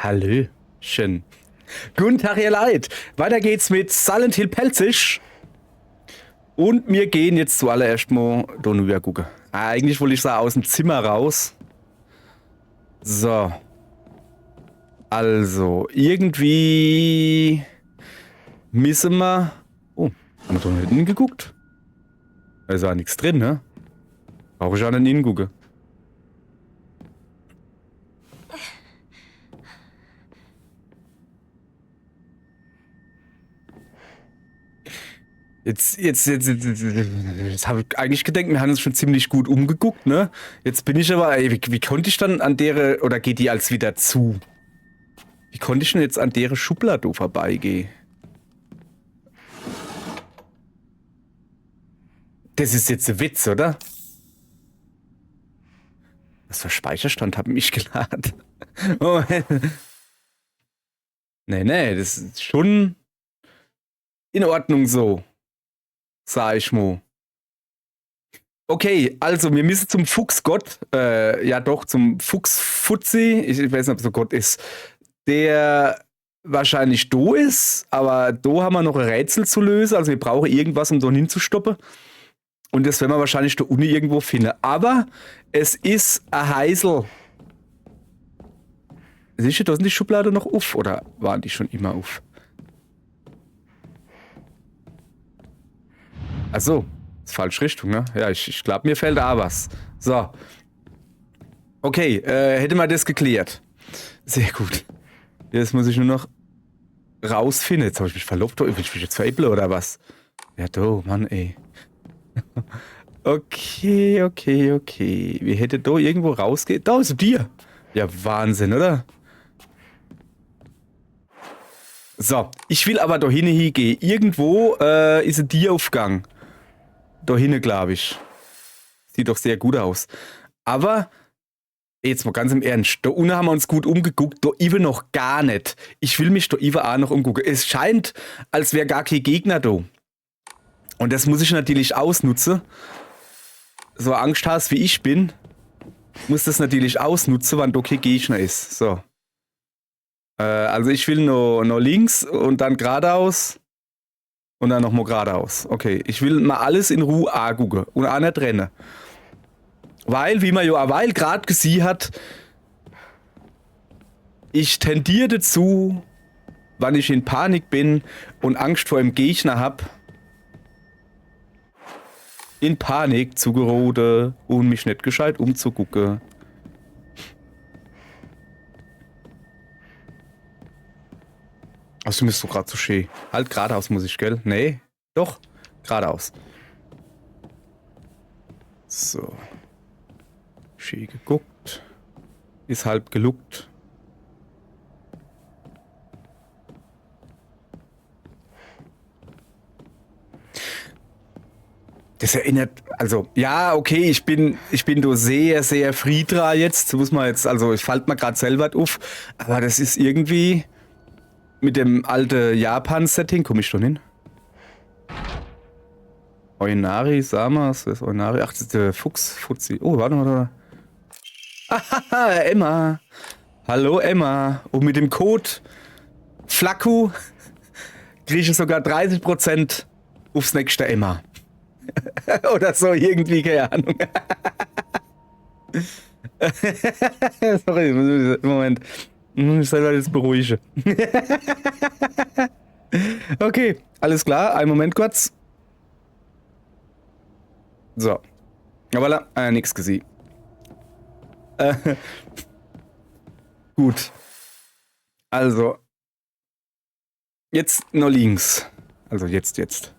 Hallöchen. Guten Tag, ihr Leid. Weiter geht's mit Silent Hill Pelzig. Und wir gehen jetzt zuallererst mal da rüber gucken. Eigentlich wollte ich sagen, aus dem Zimmer raus. So. Also, irgendwie müssen wir... Oh, haben wir da nicht hingeguckt? Da ist ja nichts drin, ne? Brauche ich auch nicht hingucken. Jetzt habe ich eigentlich gedacht, wir haben uns schon ziemlich gut umgeguckt, ne? Jetzt bin ich aber, ey, wie konnte ich dann an deren, oder geht die als wieder zu? Wie konnte ich denn jetzt an deren Schublade vorbeigehen? Das ist jetzt ein Witz, oder? Was für Speicherstand hat mich geladen? Moment. Nee, das ist schon in Ordnung so. Sag ich mal. Okay, also wir müssen zum Fuchsgott, ja doch, zum Fuchsfutzi, ich weiß nicht, ob es so Gott ist, der wahrscheinlich do ist, aber do haben wir noch ein Rätsel zu lösen, also wir brauchen irgendwas, um da hinzustoppen. Und das werden wir wahrscheinlich da unten irgendwo finden. Aber es ist ein Heisel. Siehst du, da sind die Schublade noch auf, oder waren die schon immer auf? Achso, ist falsche Richtung, ne? Ja, ich glaube, mir fällt da was. So. Okay, hätte man das geklärt. Sehr gut. Jetzt muss ich nur noch rausfinden. Jetzt habe ich mich verlobt. Will ich mich jetzt veräppeln oder was? Ja, do, Mann, ey. Okay. Wie hätte da irgendwo rausgehen? Da ist ein Tier. Ja, Wahnsinn, oder? So, ich will aber da hinten gehen. Irgendwo ist ein Tieraufgang. Da hinten, glaube ich. Sieht doch sehr gut aus. Aber, jetzt mal ganz im Ernst, da unten haben wir uns gut umgeguckt, da Ive noch gar nicht. Ich will mich da Ive auch noch umgucken. Es scheint, als wäre gar kein Gegner da. Und das muss ich natürlich ausnutzen. So Angst hast wie ich bin, muss das natürlich ausnutzen, wann da kein Gegner ist. So. Also ich will noch links und dann geradeaus. Und dann nochmal geradeaus. Okay, ich will mal alles in Ruhe angucken und auch nicht trennen. Weil, wie man ja eine Weile gerade gesehen hat, ich tendiere dazu, wenn ich in Panik bin und Angst vor dem Gegner habe, in Panik zu geraten und mich nicht gescheit umzugucken. Ach, du bist doch gerade so schön. Halt geradeaus muss ich, gell? Nee, doch, geradeaus. So. Schön geguckt. Ist halb geluckt. Das erinnert, also, ja, okay, ich bin da sehr, sehr Friedra jetzt. Muss man jetzt, also, ich fällt mir gerade selber auf. Aber das ist irgendwie mit dem alten Japan-Setting, komme ich schon hin. Oinari, Samas, was ist Oinari? Ach, das ist der Fuchs-Fuzzi. Oh, warte mal. Ahaha, Emma. Hallo, Emma. Und mit dem Code FLACU kriege ich sogar 30% aufs nächste Emma. Oder so, irgendwie, keine Ahnung. Sorry, Moment. Ich muss mich selber jetzt beruhigen. Okay, alles klar. Einen Moment kurz. So. Aber voilà, nix gesehen. Gut. Also. Jetzt noch links. Also jetzt.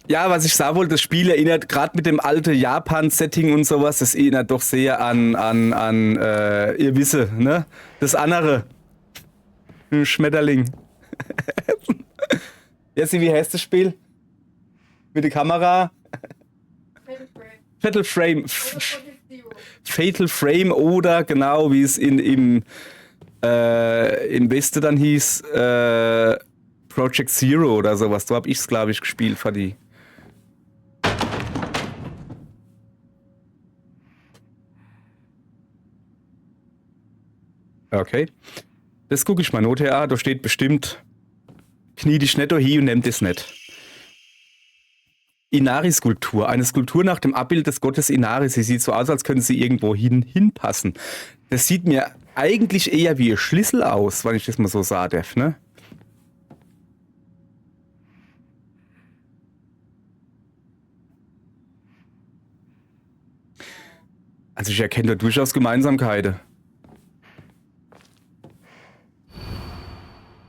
Ja, was ich sagen wollte, das Spiel erinnert gerade mit dem alten Japan-Setting und sowas, das erinnert doch sehr an ihr wisst, ne? Das andere. Schmetterling. Jessie, wie heißt das Spiel? Mit der Kamera? Fatal Frame. Fatal Frame oder genau, wie es im Westen dann hieß, Project Zero oder sowas. So hab ich's, glaube ich, gespielt, Fadi. Okay. Das gucke ich mal Note an. Da steht bestimmt, knie dich nicht hin und nimm das nicht. Inari-Skulptur. Eine Skulptur nach dem Abbild des Gottes Inari. Sie sieht so aus, als könnte sie irgendwo hinpassen. Das sieht mir eigentlich eher wie ein Schlüssel aus, wenn ich das mal so sagen darf, ne? Also ich erkenne da durchaus Gemeinsamkeiten.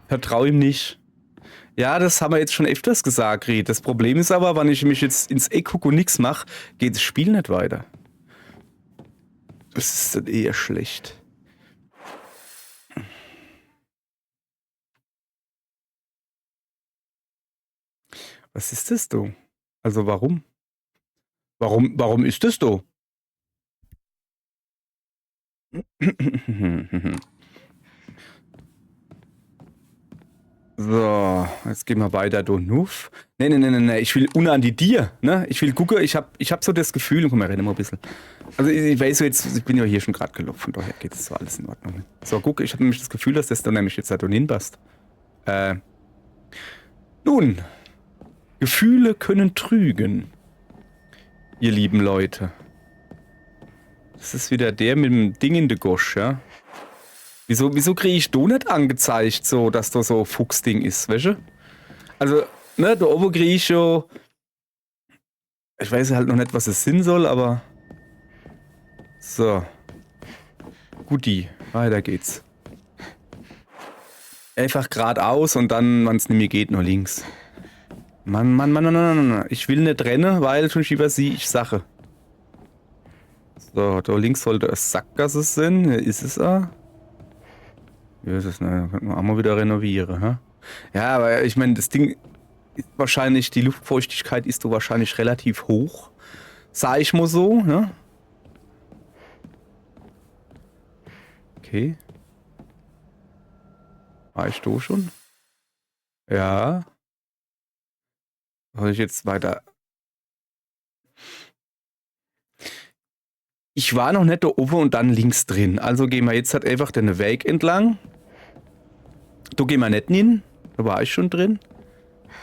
Vertrau ihm nicht. Ja, das haben wir jetzt schon öfters gesagt, Ried. Das Problem ist aber, wenn ich mich jetzt ins Eck gucke und nichts mache, geht das Spiel nicht weiter. Das ist dann eher schlecht. Was ist das, du? Also warum? Warum ist das, du? So, jetzt gehen wir weiter, du Nuff. Nee, ich will unten an die Dir, ne? Ich will gucken, ich hab so das Gefühl, komm, wir reden mal ein bisschen. Also ich weiß so jetzt, ich bin ja hier schon gerade gelaufen, von daher geht es so alles in Ordnung. So, guck, ich habe nämlich das Gefühl, dass das da nämlich jetzt da hinpasst. Nun, Gefühle können trügen, ihr lieben Leute. Das ist wieder der mit dem Ding in der Gosch, ja? Wieso kriege ich da nicht angezeigt, so, dass da so ein Fuchsding ist, weißt du? Also, ne, da oben kriege ich schon. Ich weiß halt noch nicht, was es sein soll, aber. So. Guti, weiter geht's. Einfach geradeaus und dann, wenn es nicht mehr geht, nur links. Mann. Ich will nicht rennen, weil schon übersehe ich Sache. So, da links sollte es Sackgasse sein. Hier ist es auch. Wie ist es, ne? Könnten wir auch mal wieder renovieren, hä? Ja, aber ich meine, das Ding ist wahrscheinlich, die Luftfeuchtigkeit ist so wahrscheinlich relativ hoch. Sag ich mal so, ne? Okay. War ich da schon? Ja. Soll ich jetzt weiter? Ich war noch nicht da oben und dann links drin. Also gehen wir jetzt halt einfach den Weg entlang. Da gehen wir nicht hin. Da war ich schon drin.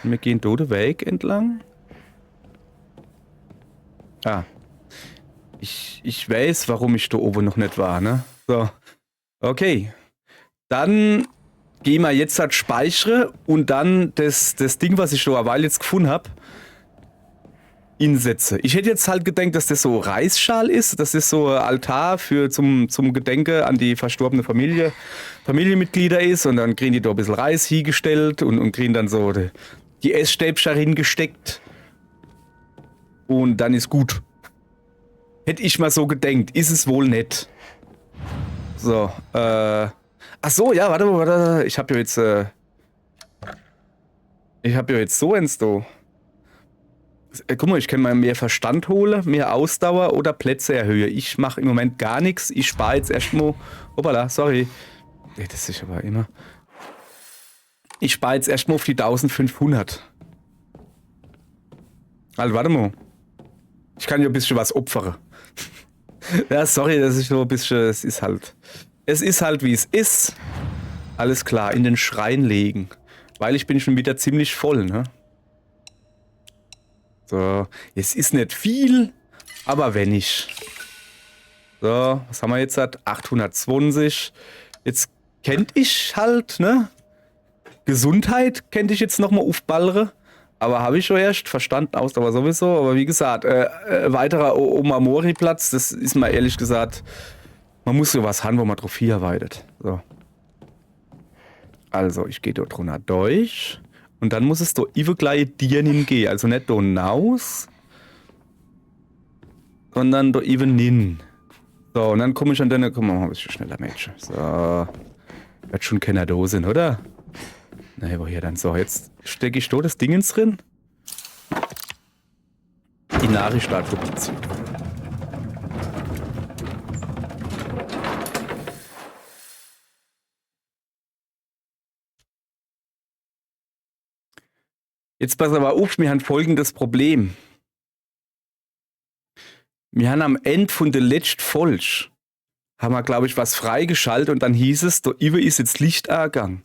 Wir gehen da den Weg entlang. Ah. Ich weiß, warum ich da oben noch nicht war, ne? So. Okay. Dann gehen wir jetzt halt speichere und dann das Ding, was ich da eine Weile jetzt gefunden habe, insetze. Ich hätte jetzt halt gedacht, dass das so Reisschal ist. Das ist so ein Altar zum Gedenke an die verstorbene Familienmitglieder ist. Und dann kriegen die da ein bisschen Reis hingestellt und kriegen dann so die Essstäbchen hingesteckt. Und dann ist gut. Hätte ich mal so gedenkt. Ist es wohl nicht. So, ach so, ja, warte. Ich habe ja jetzt so eins da. Guck mal, ich kann mal mehr Verstand holen, mehr Ausdauer oder Plätze erhöhen. Ich mache im Moment gar nichts. Ich spare jetzt erstmal. Hoppala, sorry. Das ist aber immer. Ich spare jetzt erstmal auf die 1500. Also, warte mal. Ich kann ja ein bisschen was opfern. Ja, sorry, das ist so ein bisschen. Es ist halt, wie es ist. Alles klar, in den Schrein legen. Weil ich bin schon wieder ziemlich voll, ne? So, es ist nicht viel, aber wenn ich. So, was haben wir jetzt? 820. Jetzt kennt ich halt, ne? Gesundheit kennt ich jetzt nochmal aufballere. Aber habe ich schon erst verstanden, Ausdauer sowieso. Aber wie gesagt, weiterer Omamori-Platz, das ist mal ehrlich gesagt, man muss sowas haben, wo man drauf hinarbeitet. So. Also, ich gehe dort drunter durch. Und dann muss es da even gleich dir hingehen. Also nicht da hinaus, sondern da even hin. So, und dann komme ich an deine. Komm mal ein bisschen schneller, Mädchen. So. Wird schon keiner da sein, oder? Na, woher dann? So, jetzt stecke ich da das Ding ins drin. Inari Startpublizierung. Jetzt pass aber auf, wir haben folgendes Problem. Wir haben am Ende von der letzten Folge haben wir, glaube ich, was freigeschaltet und dann hieß es, da über ist jetzt Licht angegangen.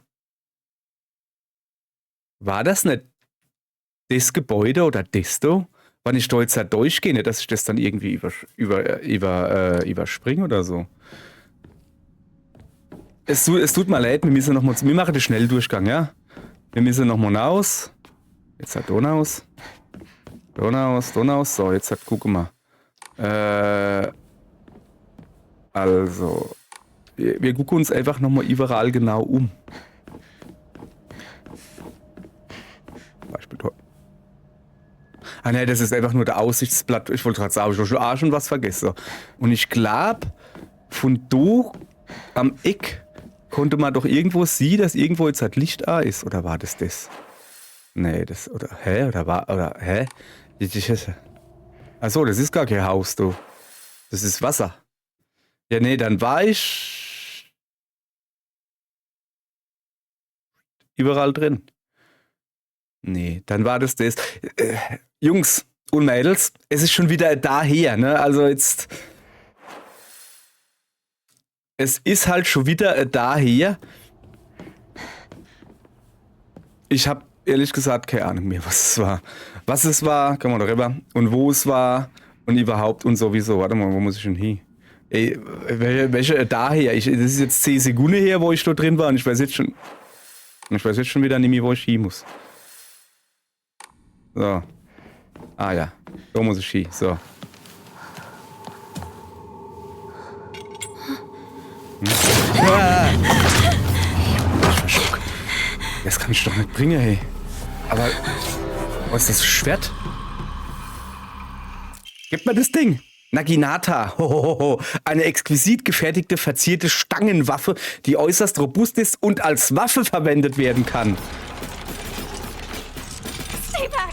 War das nicht das Gebäude oder das da? Wann ich da jetzt halt durchgehe, nicht, dass ich das dann irgendwie überspringe oder so. Es tut mir leid, wir müssen noch mal, wir machen den Schnelldurchgang, ja? Wir müssen noch mal raus. Jetzt hat Donaus. So, jetzt hat, guck mal. Also, wir gucken uns einfach noch mal überall genau um. Beispiel. Ah ne, das ist einfach nur der Aussichtsblatt. Ich wollte gerade sagen, ich habe schon was vergessen. Und ich glaube, von da am Eck konnte man doch irgendwo sehen, dass irgendwo jetzt halt Licht an ist. Oder war das das? Nee, das, oder, hä? Oder, hä? Achso, das ist gar kein Haus, du. Das ist Wasser. Ja, nee, dann war ich überall drin. Nee, dann war das das. Jungs und Mädels, es ist schon wieder daher, ne? Also jetzt. Es ist halt schon wieder daher. Ich habe ehrlich gesagt keine Ahnung mehr, was es war. Was es war, kann man darüber. Und wo es war und überhaupt und sowieso. Warte mal, wo muss ich denn hin? Ey, welche daher? Das ist jetzt 10 Sekunden her, wo ich da drin war und ich weiß jetzt schon wieder nicht mehr, wo ich hin muss. So. Ah ja, da muss ich hin. So. Ah! Ich verschluck. Das kann ich doch nicht bringen, hey. Aber, was ist das für ein Schwert? Gib mir das Ding. Naginata. Hohoho. Eine exquisit gefertigte, verzierte Stangenwaffe, die äußerst robust ist und als Waffe verwendet werden kann. Stay back.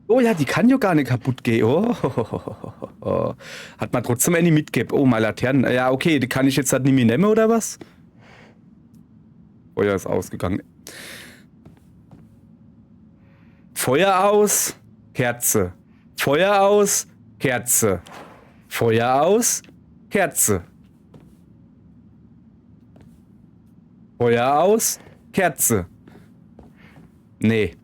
Oh ja, die kann ja gar nicht kaputt gehen. Oh. Hat man trotzdem eine mitgegeben. Oh, meine Laternen. Ja, okay, die kann ich jetzt halt nicht mehr nehmen, oder was? Feuer ist ausgegangen. Feuer aus, Kerze. Feuer aus, Kerze. Feuer aus, Kerze. Feuer aus, Kerze. Nee.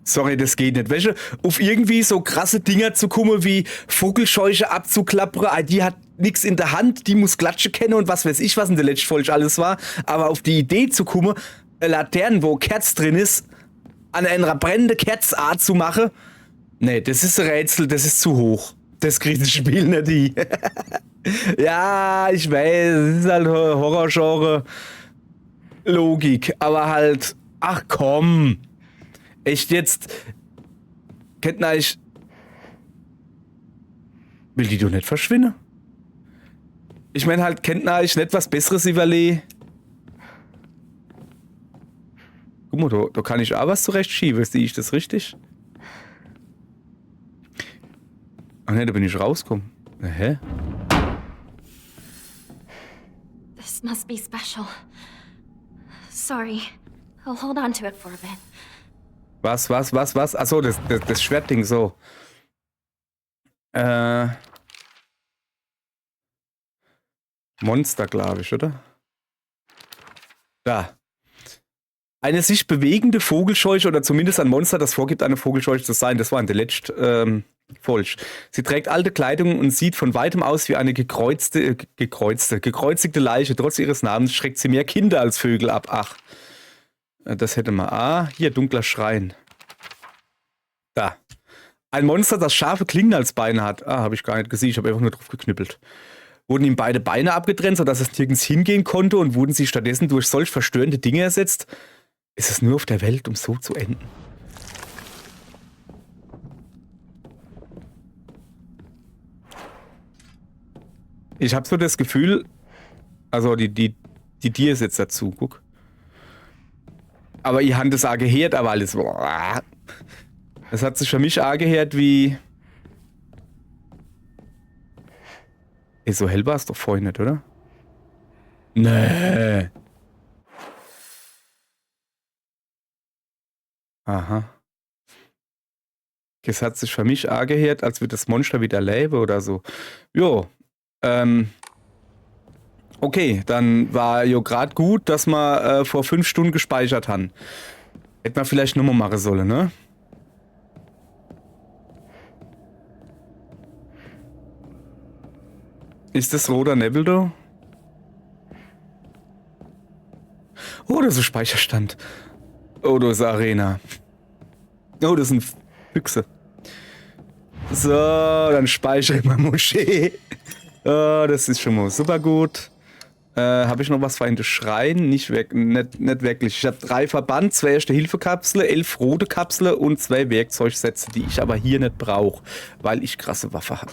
Sorry, das geht nicht. Weißt du, auf irgendwie so krasse Dinger zu kommen wie Vogelscheuche abzuklappern, die hat nichts in der Hand, die muss Klatsche kennen und was weiß ich, was in der letzten Folge alles war. Aber auf die Idee zu kommen, Laternen, wo Kerz drin ist, an einer brennende Kerzart zu machen, nee, das ist ein Rätsel, das ist zu hoch. Das kriegt das Spiel nicht die. Ja, ich weiß, es ist halt Horrorgenre Logik, aber halt, ach komm. Echt jetzt? Kennt ihr eigentlich. Will die doch nicht verschwinden? Ich meine halt, kennt ihr eigentlich nicht was Besseres überlegen? Guck mal, da kann ich auch was zurechtschieben. Sehe ich das richtig? Ach ne, da bin ich rausgekommen. Hä? This must be special. Sorry. I'll hold on to it for a bit. Was? Achso, das Schwertding so. Monster, glaube ich, oder? Da. Eine sich bewegende Vogelscheuche oder zumindest ein Monster, das vorgibt, eine Vogelscheuche zu sein. Das war in der letzten Folge. Sie trägt alte Kleidung und sieht von weitem aus wie eine gekreuzigte Leiche. Trotz ihres Namens schreckt sie mehr Kinder als Vögel ab. Ach. Das hätte man. Ah, hier, dunkler Schrein. Da. Ein Monster, das scharfe Klingen als Beine hat. Ah, habe ich gar nicht gesehen. Ich habe einfach nur drauf geknüppelt. Wurden ihm beide Beine abgetrennt, sodass es nirgends hingehen konnte und wurden sie stattdessen durch solch verstörende Dinge ersetzt? Ist es nur auf der Welt, um so zu enden? Ich habe so das Gefühl, also die Tier ist jetzt dazu, guck. Aber ihr habt es auch gehört, aber alles. Das hat sich für mich auch gehört wie. Ey, so hell war es doch vorhin nicht, oder? Nee. Aha. Das hat sich für mich angehört, als würde das Monster wieder leben oder so. Jo. Okay, dann war jo grad gut, dass wir vor 5 Stunden gespeichert haben. Hätten wir vielleicht nochmal machen sollen, ne? Ist das roter Nebel da? Oh, das ist ein Speicherstand. Oh, das ist eine Arena. Oh, das sind Füchse. So, dann speichere ich mal Moschee. Oh, das ist schon mal super gut. Habe ich noch was für einen Schrein? Nicht wirklich. Ich habe 3 Verband, 2 Erste-Hilfe-Kapseln, 11 rote Kapseln und 2 Werkzeugsätze, die ich aber hier nicht brauche, weil ich krasse Waffe habe.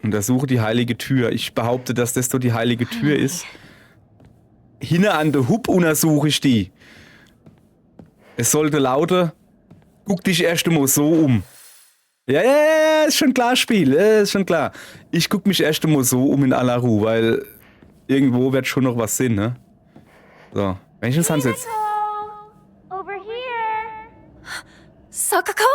Untersuche die heilige Tür. Ich behaupte, dass das doch die heilige Tür ist. Hinne an der Hub untersuche ich die. Es sollte lauten, guck dich erst einmal so um. Ja, ist schon klar, Spiel, ist schon klar. Ich guck mich erst einmal so um in aller Ruhe, weil irgendwo wird schon noch was Sinn, ne? So, welches Hand jetzt? Over here. Sakako?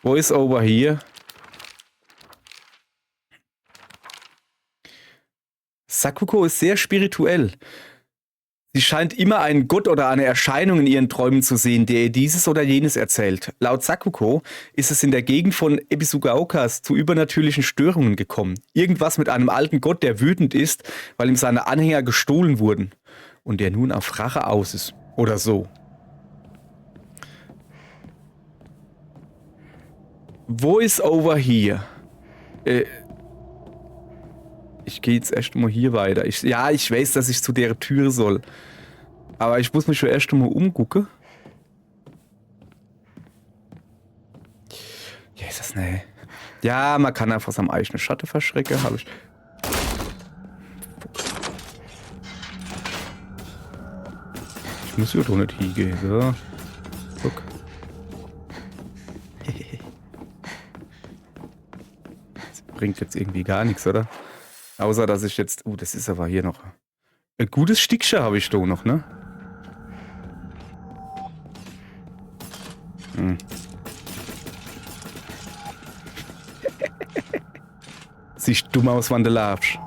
Wo ist over here? Sakuko ist sehr spirituell. Sie scheint immer einen Gott oder eine Erscheinung in ihren Träumen zu sehen, der ihr dieses oder jenes erzählt. Laut Sakuko ist es in der Gegend von Ebisugaokas zu übernatürlichen Störungen gekommen. Irgendwas mit einem alten Gott, der wütend ist, weil ihm seine Anhänger gestohlen wurden. Und der nun auf Rache aus ist. Oder so. Wo ist over here? Ich gehe jetzt erst mal hier weiter. Ich weiß, dass ich zu der Tür soll. Aber ich muss mich schon erst mal umgucken. Jesus, nee. Ja, man kann einfach am eigenen Schatten verschrecken. Habe ich. Ich muss hier doch nicht hingehen. So. Guck. Das bringt jetzt irgendwie gar nichts, oder? Außer, dass ich jetzt... das ist aber hier noch... Ein gutes Stückchen habe ich da noch, ne? Siehst dumm aus, wann du laufst.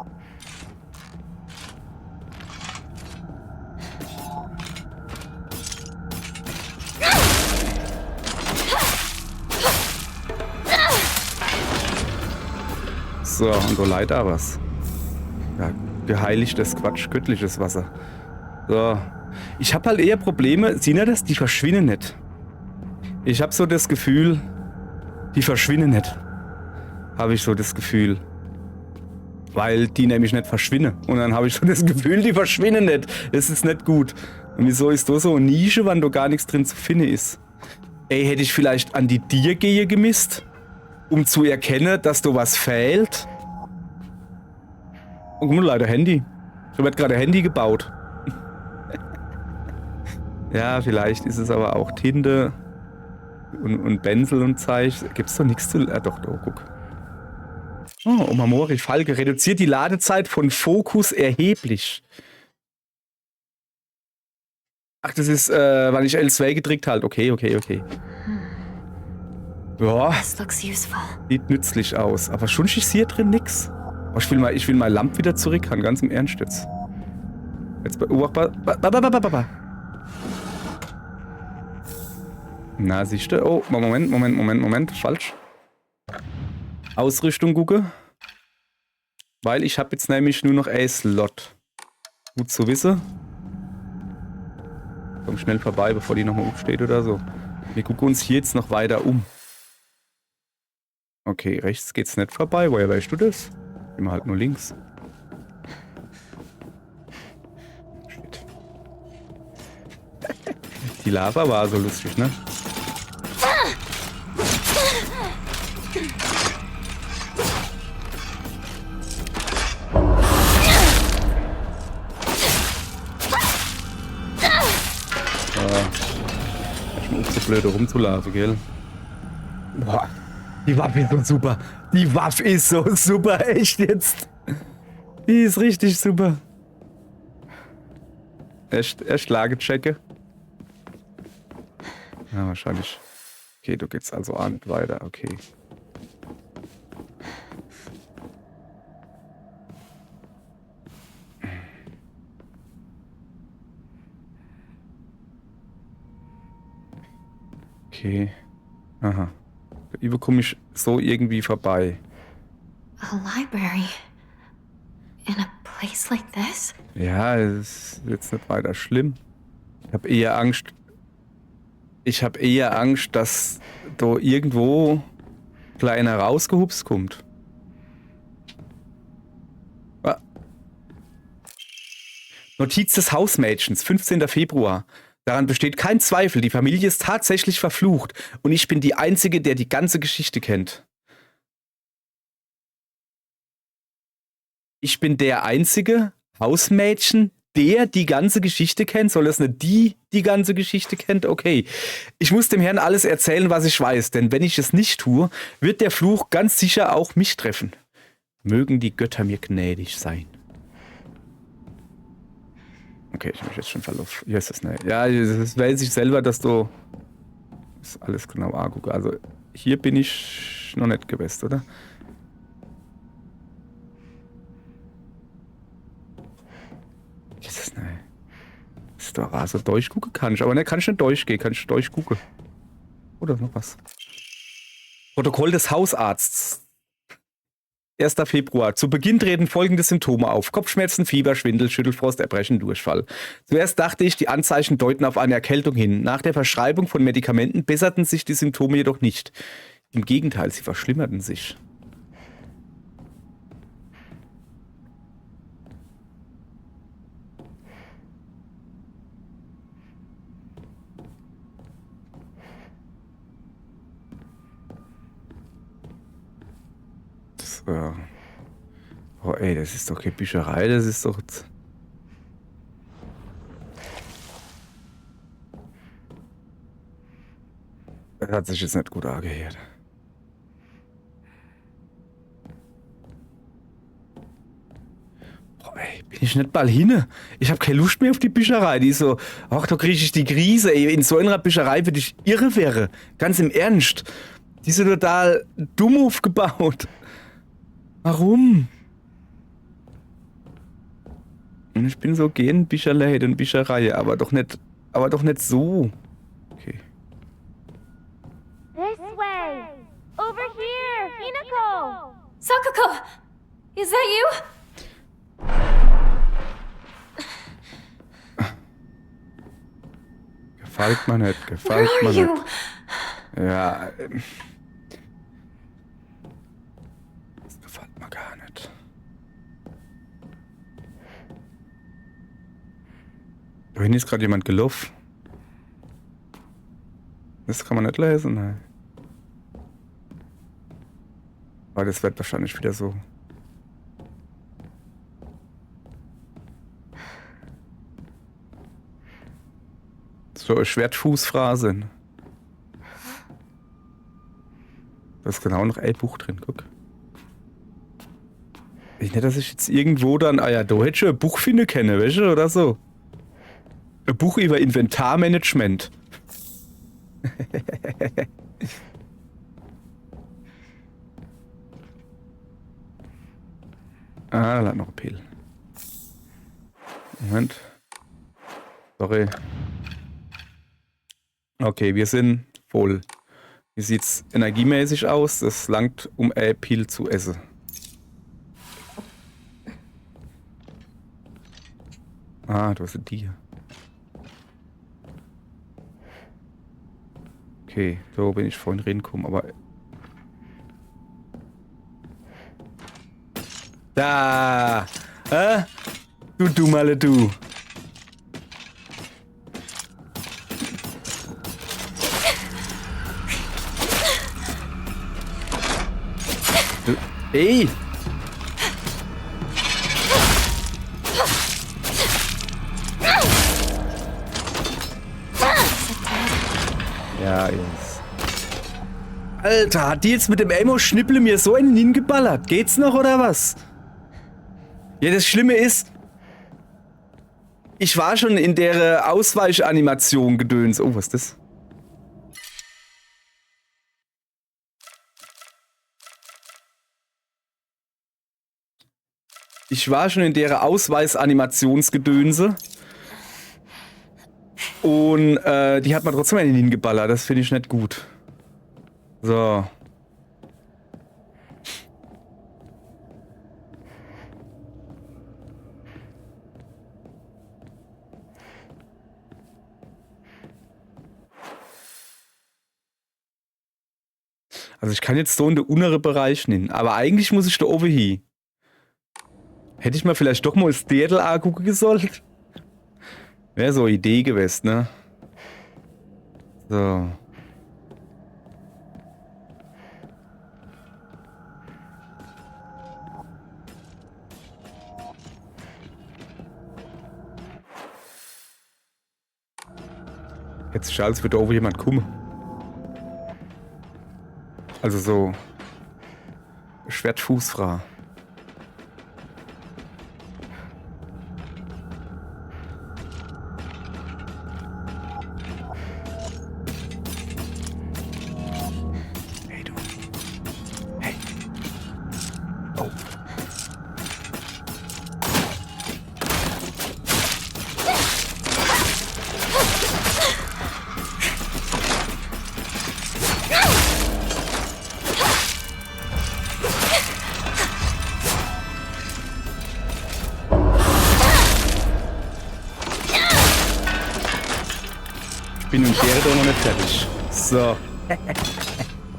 So, und da leider was. Ja, geheiligtes Quatsch, göttliches Wasser. So. Ich habe halt eher Probleme, sieh ihr das? Die verschwinden nicht. Ich habe so das Gefühl, die verschwinden nicht. Habe ich so das Gefühl. Weil die nämlich nicht verschwinden. Und dann habe ich so das Gefühl, die verschwinden nicht. Das ist nicht gut. Und wieso ist da so eine Nische, wann da gar nichts drin zu finden ist? Ey, hätte ich vielleicht an die Tiergehe gemisst? Um zu erkennen, dass da was fehlt? Oh, guck mal, leider Handy. Da wird gerade ein Handy gebaut. Ja, vielleicht ist es aber auch Tinte und Benzel und Zeug. Gibt's doch nichts zu... doch, guck. Oh, Omamori Falke reduziert die Ladezeit von Fokus erheblich. Ach, das ist, weil ich L2 gedrückt halt. Okay. Ja, This looks useful. sieht nützlich aus. Aber schon ist hier drin nix. Oh, ich will mal Lamp wieder zurück haben, ganz im Ernst jetzt. Jetzt Na, siehst du? Oh, Moment. Falsch. Ausrüstung gucke. Weil ich habe jetzt nämlich nur noch ein Slot. Gut zu wissen. Komm schnell vorbei, bevor die nochmal aufsteht oder so. Wir gucken uns hier jetzt noch weiter um. Okay, rechts geht's nicht vorbei. Woher weißt du das? Immer halt nur links. Shit. Die Lava war so lustig, ne? blöd rumzulaufen, gell? Boah, die Waffe ist so super. Die Waffe ist so super, echt jetzt. Die ist richtig super. Erst Lage checke. Ja, wahrscheinlich. Okay, du geht's also auch nicht weiter, okay. Okay. Aha. Wie bekomme ich so irgendwie vorbei? A library. In a place like this? Ja, es ist jetzt nicht weiter schlimm. Ich habe eher Angst, dass da irgendwo kleiner rausgehupst kommt. Ah. Notiz des Hausmädchens, 15. Februar. Daran besteht kein Zweifel, die Familie ist tatsächlich verflucht und ich bin die Einzige, der die ganze Geschichte kennt. Ich bin der einzige Hausmädchen, der die ganze Geschichte kennt. Soll es nicht die ganze Geschichte kennt? Okay. Ich muss dem Herrn alles erzählen, was ich weiß, denn wenn ich es nicht tue, wird der Fluch ganz sicher auch mich treffen. Mögen die Götter mir gnädig sein. Okay, ich habe mich jetzt schon verlaufen. Hier ist das nicht. Ja, das weiß ich selber, dass du das alles genau angucke. Also hier bin ich noch nicht gewesen, oder? Das ist nicht. Das ist doch also durchgucken kann ich, aber ne, kann ich nicht durchgehen, kann ich durchgucken. Oder noch was? Protokoll des Hausarztes. 1. Februar. Zu Beginn treten folgende Symptome auf. Kopfschmerzen, Fieber, Schwindel, Schüttelfrost, Erbrechen, Durchfall. Zuerst dachte ich, die Anzeichen deuten auf eine Erkältung hin. Nach der Verschreibung von Medikamenten besserten sich die Symptome jedoch nicht. Im Gegenteil, sie verschlimmerten sich. Oh ey, das ist doch keine Bücherei, das ist doch... Das hat sich jetzt nicht gut angehört. Boah ey, bin ich nicht bald hin? Ich habe keine Lust mehr auf die Bücherei. Die ist so, ach, da kriege ich die Krise. Ey, in so einer Bücherei würde ich irre wäre. Ganz im Ernst. Die sind total dumm aufgebaut. Warum? Und ich bin so gegen Bücherläden und Bücherei, aber doch nicht so. Okay. This way! Over here! Hinako! Sakako! Is that you? Gefällt mir nicht, gefällt Where mir are you? nicht. Ja. Das gefällt mir gar nicht. Da hinten ist gerade jemand gelaufen. Das kann man nicht lesen, nein. Aber das wird wahrscheinlich wieder so. So eine Schwertfußphrase. Da ist genau noch ein Buch drin, guck. Ich nicht, dass ich jetzt irgendwo dann, ah ja, da hätte ich ein Buch finden können, weißt du, oder so. Ein Buch über Inventarmanagement. Ah, da lag noch ein Pil. Moment. Sorry. Okay, wir sind voll. Wie sieht's energiemäßig aus? Das langt, um ein Pil zu essen. Ah, du hast ein Tier. Okay, so bin ich vorhin reingekommen, aber... Da! Du Dummerle, du! Ey! Ja, Scheiß. Alter, hat die jetzt mit dem Ammo-Schnipple mir so einen hingeballert? Geht's noch oder was? Ja, das Schlimme ist, ich war schon in der Ausweichanimation gedöns. Oh, was ist das? Ich war schon in der Ausweisanimationsgedönse. Und die hat man trotzdem einen hingeballert. Das finde ich nicht gut. So. Also ich kann jetzt so in den unteren Bereich nehmen. Aber eigentlich muss ich da oben hin. Hätte ich mal vielleicht doch mal das Dädel angucken sollen? Wäre so eine Idee gewesen, ne? So. Jetzt ist als würde oben jemand kommen. Also so. Schwertfußfrau. Hey du. Hey. Oh. Ich bin und wäre doch noch nicht fertig. So.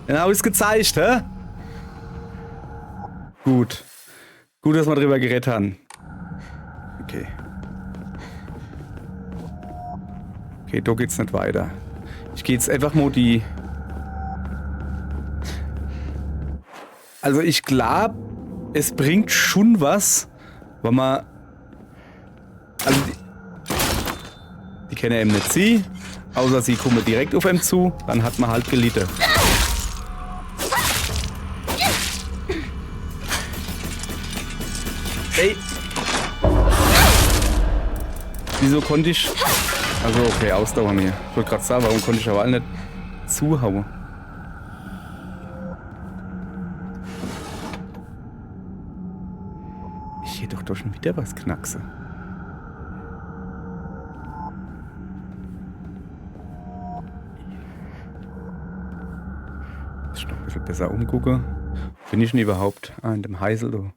Dann habe ich es gezeigt, hä? Gut. Gut, dass wir drüber geredet haben. Okay. Okay, da geht's nicht weiter. Ich gehe jetzt einfach mal die... Also ich glaube, es bringt schon was, wenn man... Also die kennen eben nicht sie. Außer sie kommen direkt auf ihm zu, dann hat man halt gelitten. Ey! Wieso konnte ich... Also okay, Ausdauer mir. Ich wollte gerade sagen, warum konnte ich aber nicht zuhauen? Ich hätte doch schon wieder was knackse. Ich noch ein bisschen besser umgucke. Bin ich denn überhaupt? Ah, in dem Heisel, du.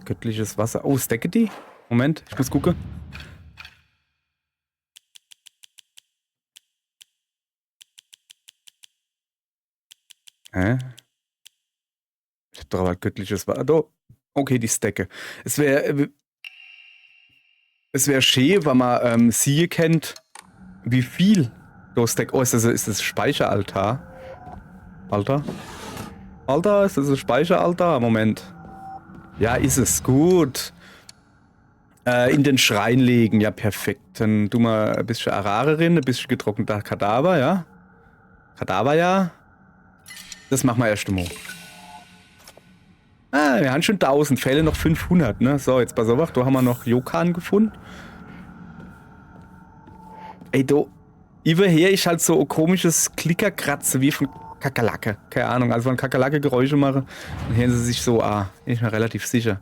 Göttliches Wasser. Oh, Stackety? Moment, ich muss gucken. Ich hab doch aber göttliches Wasser. Okay, die Stacke. Es wäre schön, wenn man sie kennt, wie viel da Stack. Oh, ist das Speicheraltar? Alter? Alter, ist das ein Speicheraltar? Moment. Ja, ist es. Gut. In den Schrein legen. Ja, perfekt. Dann tun wir ein bisschen Arare rein, ein bisschen getrockneter Kadaver, ja? Kadaver, ja. Das machen wir erst einmal. Ah, wir haben schon 1000 Fälle, noch 500, ne? So, jetzt pass auf, da haben wir noch Yokan gefunden. Ey, da überher ist halt so ein komisches Klickerkratze wie von Kakerlake. Keine Ahnung, also wenn Kakerlake Geräusche machen, dann hören sie sich so, bin ich mir relativ sicher.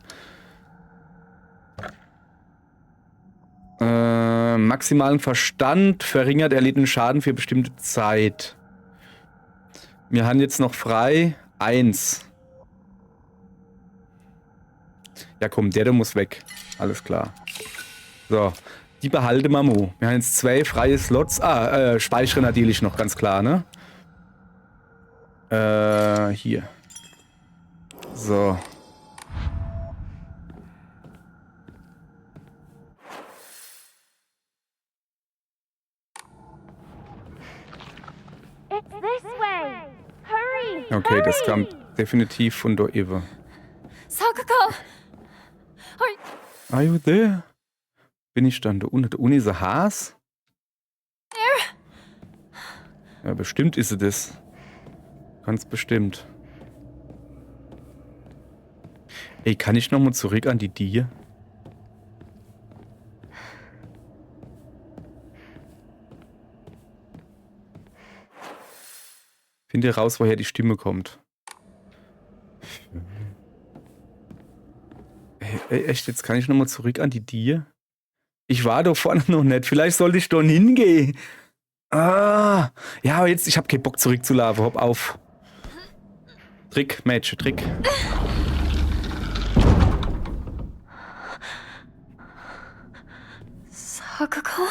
Maximalen Verstand verringert erlittenen Schaden für bestimmte Zeit. Wir haben jetzt noch frei 1. Ja komm, der muss weg. Alles klar. So, die behalte Mamo. Wir haben jetzt 2 freie Slots. Speichere natürlich noch, ganz klar, ne? Hier. So. It's this way. Hurry. Okay, das kam definitiv von da Eva. Sakuko! Are you there? Bin ich dann da unten? Da unten ist ein Has? Ja, bestimmt ist sie das. Ganz bestimmt. Ey, kann ich nochmal zurück an die Dir? Finde raus, woher die Stimme kommt. Ey, echt, jetzt kann ich nochmal zurück an die Dir? Ich war da vorne noch nicht. Vielleicht sollte ich da hingehen. Ah, ja, aber jetzt, ich habe keinen Bock zurückzulaufen. Hopp auf. Trick, Mädchen, Trick. Sakuko?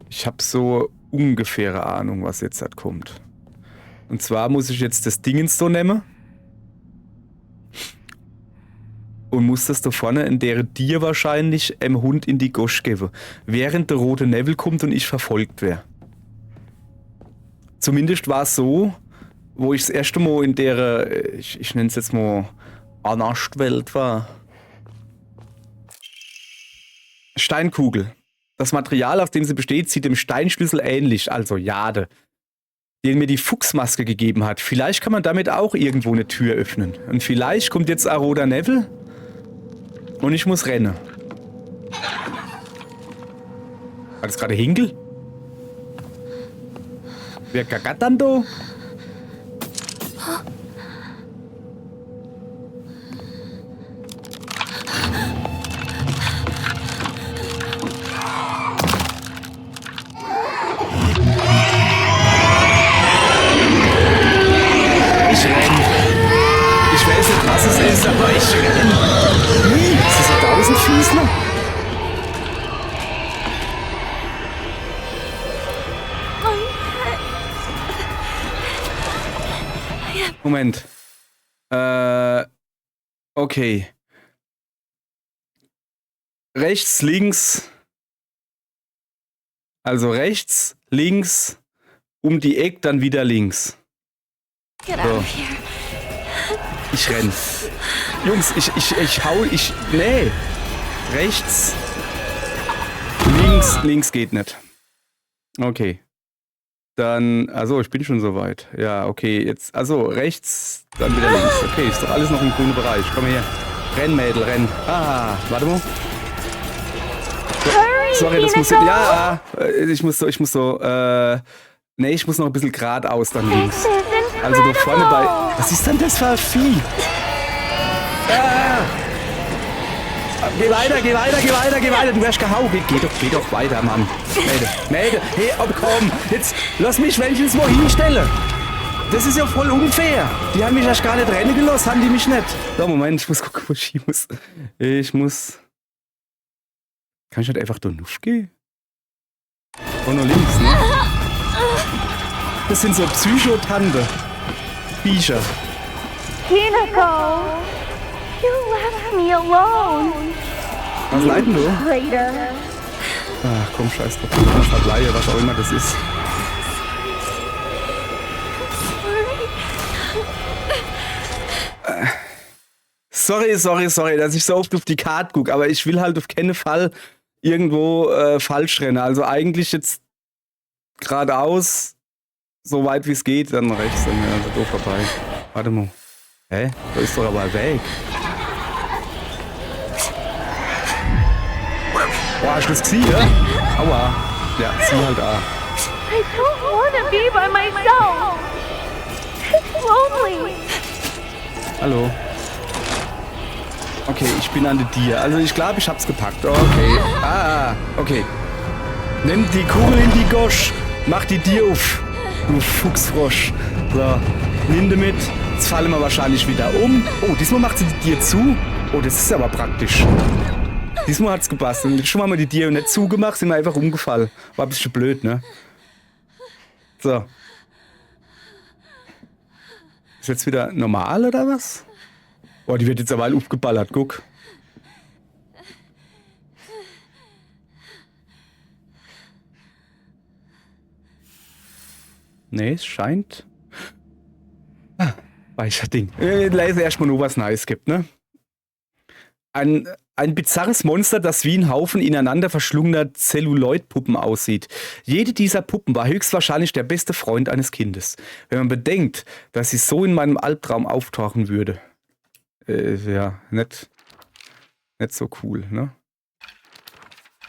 Ich habe so ungefähre Ahnung, was jetzt halt kommt. Und zwar muss ich jetzt das Dingens so nehmen. Und muss das da vorne in der dir wahrscheinlich einem Hund in die Gosch geben. Während der rote Neville kommt und ich verfolgt wäre. Zumindest war es so, wo ich das erste Mal in der, ich nenne es jetzt mal, Anast-Welt war. Steinkugel. Das Material, aus dem sie besteht, sieht dem Steinschlüssel ähnlich, also Jade, den mir die Fuchsmaske gegeben hat. Vielleicht kann man damit auch irgendwo eine Tür öffnen. Und vielleicht kommt jetzt ein roter Neville und ich muss rennen. War das gerade Hinkel? Wer gackert dann da? Ich renn. Ich weiß nicht, was es ist, aber ich renn. Ist das ein Tausendfüßler? Moment. Okay. Rechts, links. Also rechts, links, um die Ecke, dann wieder links. Get out of here. Ich renn. Jungs, nee. Rechts. Links geht nicht. Okay. Dann, also ich bin schon soweit. Ja, okay, jetzt, also rechts, dann wieder links. Okay, ist doch alles noch im grünen Bereich. Komm her. Renn, Mädel, renn. Ah, warte mal. Sorry, das muss, ja, ich muss so, nee, ich muss noch ein bisschen geradeaus dann links. Also da vorne bei, was ist denn das für ein Vieh? Ah. Geh weiter, du wirst gehauen. Geh doch weiter, Mann. Mädel, hey, komm, jetzt lass mich wenigstens mal hinstellen. Das ist ja voll unfair. Die haben mich erst gar nicht rennen gelassen, haben die mich nicht. So, Moment, ich muss gucken, wo ich muss. Kann ich nicht einfach da Nuff gehen? Oh, nur links, ne? Das sind so Psychotante. Viecher. Hinako! You left me alone! Was leiden du? Traitor! Ach komm, scheiß drauf. Das Verbleie, was auch immer das ist. Sorry, dass ich so oft auf die Karte gucke, aber ich will halt auf keinen Fall irgendwo falsch rennen. Also eigentlich jetzt geradeaus, so weit wie es geht, dann rechts, dann also doof vorbei. Warte mal. Hä? Da ist doch aber ein Weg. Boah, hast du das gesehen, ja? Aua. Ja, sieh halt da. I don't want to be by myself! It's lonely! Hallo. Okay, ich bin an dir. Also ich glaube, ich hab's gepackt. Okay. Okay. Nimm die Kugel in die Gosch. Mach die Dir auf. Du Fuchsfrosch. So, nimm die mit. Jetzt fallen wir wahrscheinlich wieder um. Oh, diesmal macht sie die Dir zu. Oh, das ist aber praktisch. Diesmal hat's gepasst. Und schon haben wir die Dir nicht zugemacht, sind wir einfach umgefallen. War ein bisschen blöd, ne? So. Ist jetzt wieder normal oder was? Boah, die wird jetzt aber aufgeballert, guck. Nee, es scheint. Speicherding. Lese erstmal nur, was Neues gibt, ne? Ein bizarres Monster, das wie ein Haufen ineinander verschlungener Zelluloidpuppen aussieht. Jede dieser Puppen war höchstwahrscheinlich der beste Freund eines Kindes. Wenn man bedenkt, dass sie so in meinem Albtraum auftauchen würde. Ja, nicht so cool, ne?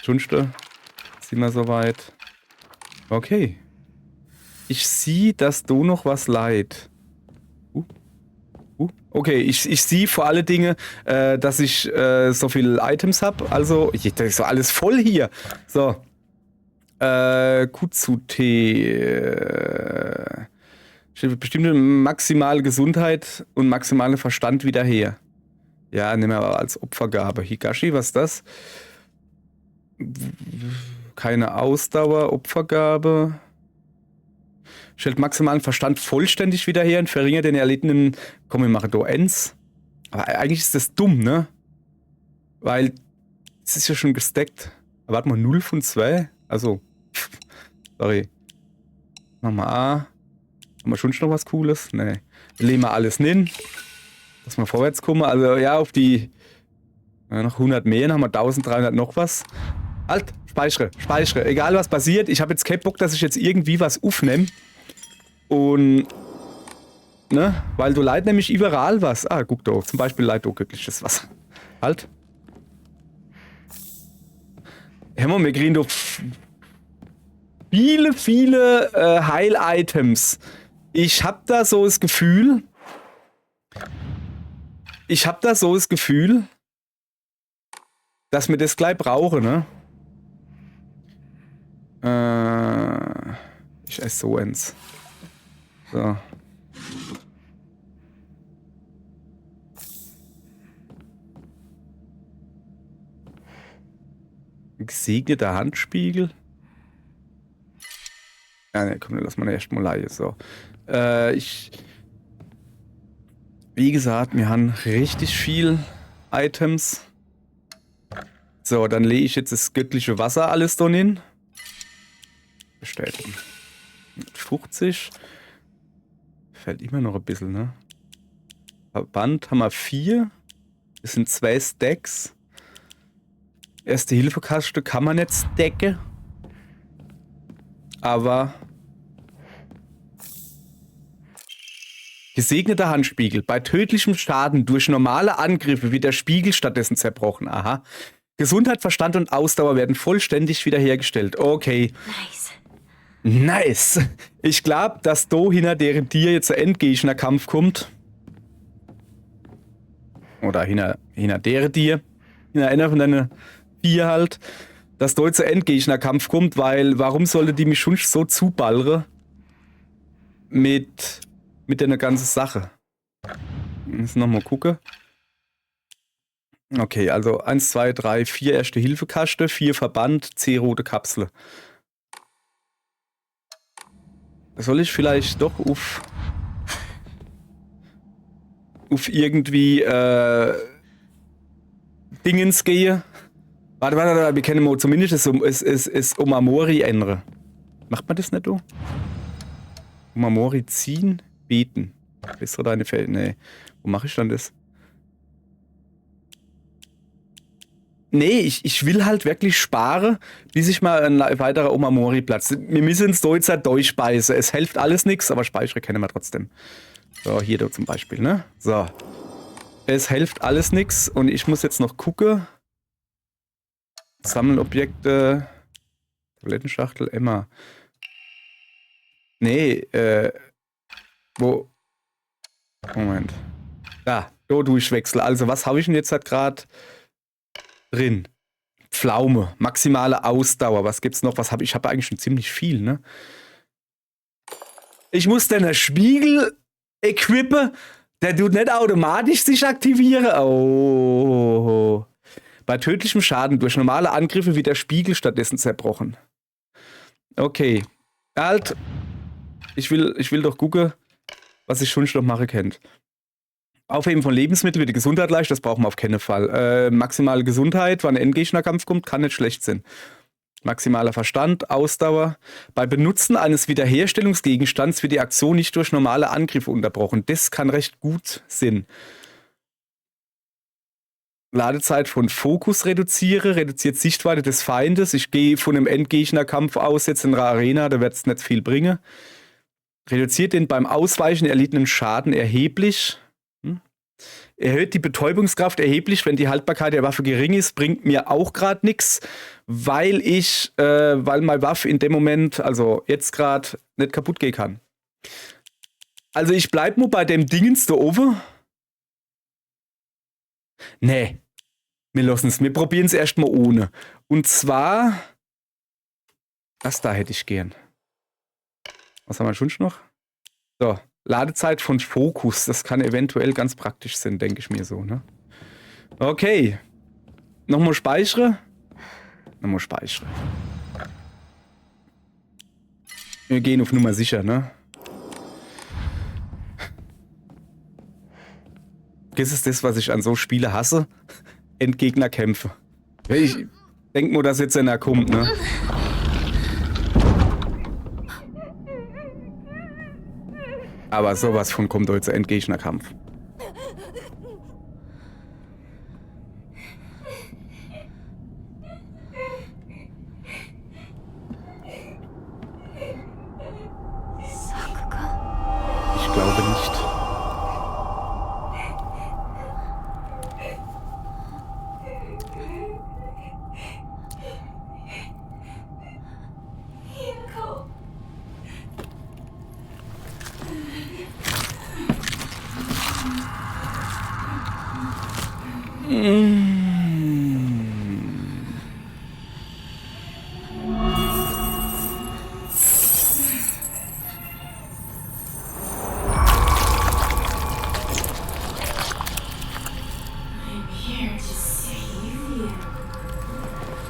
Schunste, sind wir soweit. Okay. Ich sehe, dass du noch was leid. Okay, ich sehe vor allen Dingen, dass ich so viele Items habe. Also, das ist so alles voll hier. So. Kutsute. Bestimmte maximale Gesundheit und maximale Verstand wieder her. Ja, nehmen wir aber als Opfergabe. Higashi, was ist das? Keine Ausdauer, Opfergabe. Stellt maximalen Verstand vollständig wieder her und verringert den erlittenen. Komm, wir machen da Ends. Aber eigentlich ist das dumm, ne? Weil es ist ja schon gestackt. Aber warte mal, 0 von 2. Also, sorry. Machen wir A. Haben wir schon noch was Cooles? Ne. Legen wir alles hin. Dass wir vorwärts kommen. Also, ja, auf die. Noch 100 mehr, dann haben wir 1300 noch was. Halt, speichere. Egal was passiert. Ich habe jetzt keinen Bock, dass ich jetzt irgendwie was aufnehme. Und, ne, weil du leid nämlich überall was. Ah, guck da, zum Beispiel leid auch göttliches Wasser. Halt. Hör wir kriegen doch viele Heil-Items. Ich hab da so das Gefühl, dass wir das gleich brauchen, ne? Ich esse so eins. So. Ein gesegneter Handspiegel. Ja, ne, komm, dann lass mal erst mal leihen. So. Wie gesagt, wir haben richtig viel Items. So, dann lege ich jetzt das göttliche Wasser alles da hin. Bestätigen. 50. Fällt immer noch ein bisschen, ne? Verband haben wir 4. Das sind 2 Stacks. Erste-Hilfe-Kaste kann man nicht stacken. Aber gesegneter Handspiegel. Bei tödlichem Schaden durch normale Angriffe wird der Spiegel stattdessen zerbrochen. Aha. Gesundheit, Verstand und Ausdauer werden vollständig wiederhergestellt. Okay. Nice. Ich glaube, dass do hinter deren Tier jetzt ein Endgegner Kampf kommt. Oder hinter deren Tier. Hinter einer von deinen 4 halt. Dass do jetzt ein Endgegner Kampf kommt, weil warum sollte die mich schon so zuballere? Mit der ganzen Sache. Jetzt nochmal gucken. Okay, also 1, 2, 3, 4 Erste-Hilfe-Kaste, 4 Verband, 10 rote Kapsel. Soll ich vielleicht doch auf irgendwie Dingens gehe? Warte, wir können mal zumindest es Omamori ändern. Macht man das nicht so? Omamori ziehen, beten. Bessere deine Fälle. Nee. Wo mache ich dann das? Nee, ich will halt wirklich sparen, bis ich mal ein weiterer Omamori-Platz. Wir müssen es jetzt halt durchspeisen. Es hilft alles nichts, aber Speicher kennen wir trotzdem. So, hier da zum Beispiel, ne? So. Es hilft alles nichts und ich muss jetzt noch gucken. Sammelobjekte. Toilettenschachtel, Emma. Nee, wo? Moment. Da, durchwechsel. Also, was habe ich denn jetzt halt gerade drin? Pflaume, maximale Ausdauer. Was gibt's noch? Was habe ich? Ich habe eigentlich schon ziemlich viel, ne? Ich muss dann einen Spiegel equippen. Der tut nicht automatisch sich aktivieren. Oh. Bei tödlichem Schaden durch normale Angriffe wird der Spiegel stattdessen zerbrochen. Okay. Halt. Ich will doch gucken, was ich schon noch machen kann. Aufheben von Lebensmitteln wird die Gesundheit leicht, das brauchen wir auf keinen Fall. Maximale Gesundheit, wann ein Endgegnerkampf kommt, kann nicht schlecht sein. Maximaler Verstand, Ausdauer. Bei Benutzen eines Wiederherstellungsgegenstands wird die Aktion nicht durch normale Angriffe unterbrochen. Das kann recht gut sein. Ladezeit von Fokus reduziert Sichtweite des Feindes. Ich gehe von einem Endgegnerkampf aus, jetzt in der Arena, da wird es nicht viel bringen. Reduziert den beim Ausweichen erlittenen Schaden erheblich. Erhöht die Betäubungskraft erheblich, wenn die Haltbarkeit der Waffe gering ist, bringt mir auch gerade nichts, weil meine Waffe in dem Moment, also jetzt gerade, nicht kaputt gehen kann. Also ich bleib nur bei dem Dingens da oben. Nee, wir lassen es. Wir probieren es erstmal ohne. Und zwar, das da hätte ich gern. Was haben wir schon noch? So, Ladezeit von Fokus. Das kann eventuell ganz praktisch sein, denke ich mir so, ne? Okay. Nochmal speichere. Nochmal speichere. Wir gehen auf Nummer sicher, ne? Das ist das, was ich an so Spiele hasse. Endgegnerkämpfe. Ich denke nur, dass jetzt einer kommt, ne? Aber sowas von kommt heute Endgegnerkampf. Ich glaube nicht.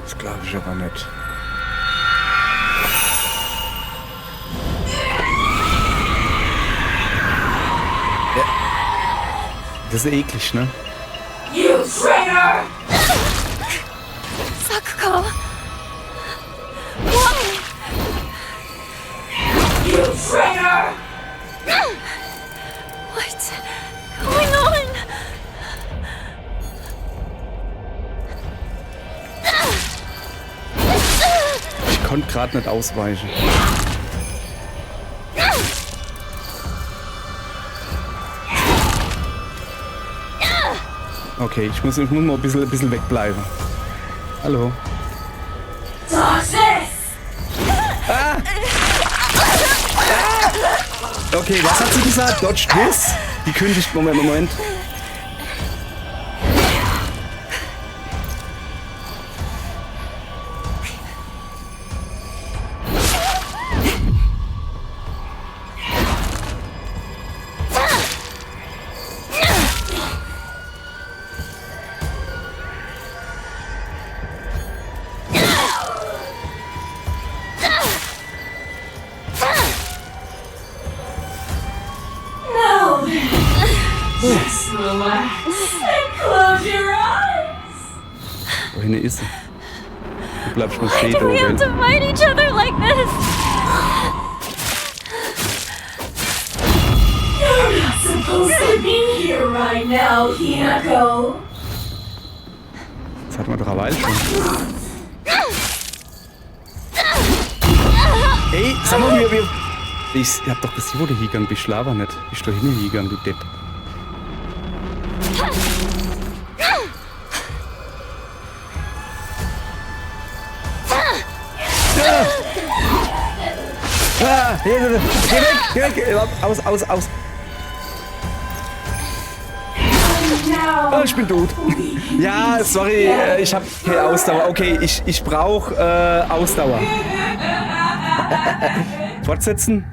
Das glaube ich aber nicht. Ja. Das ist eklig, ne? You traitor! Sakuko! Why? You traitor! What's going on? Ich konnte gerade nicht ausweichen. Okay, ich muss mal ein bisschen wegbleiben. Hallo. Okay, was hat sie gesagt? Dodge this? Die kündigt. Moment. Just relax and close your eyes. Wohin ist sie? Du bleibst mal Why stehen, do we have Owen. to fight each other like this? You're not supposed to be here right now, Hinako. Das hatten wir doch eine Weile schon. Ey, sag mal, ich hab doch gesehen, wo du hingegangen bist, schlafer nicht. Bist du hingegangen, du Depp. Geh weg! Aus! Oh, ich bin tot. Ja, sorry, ich hab keine Ausdauer. Okay, ich brauche Ausdauer. Fortsetzen?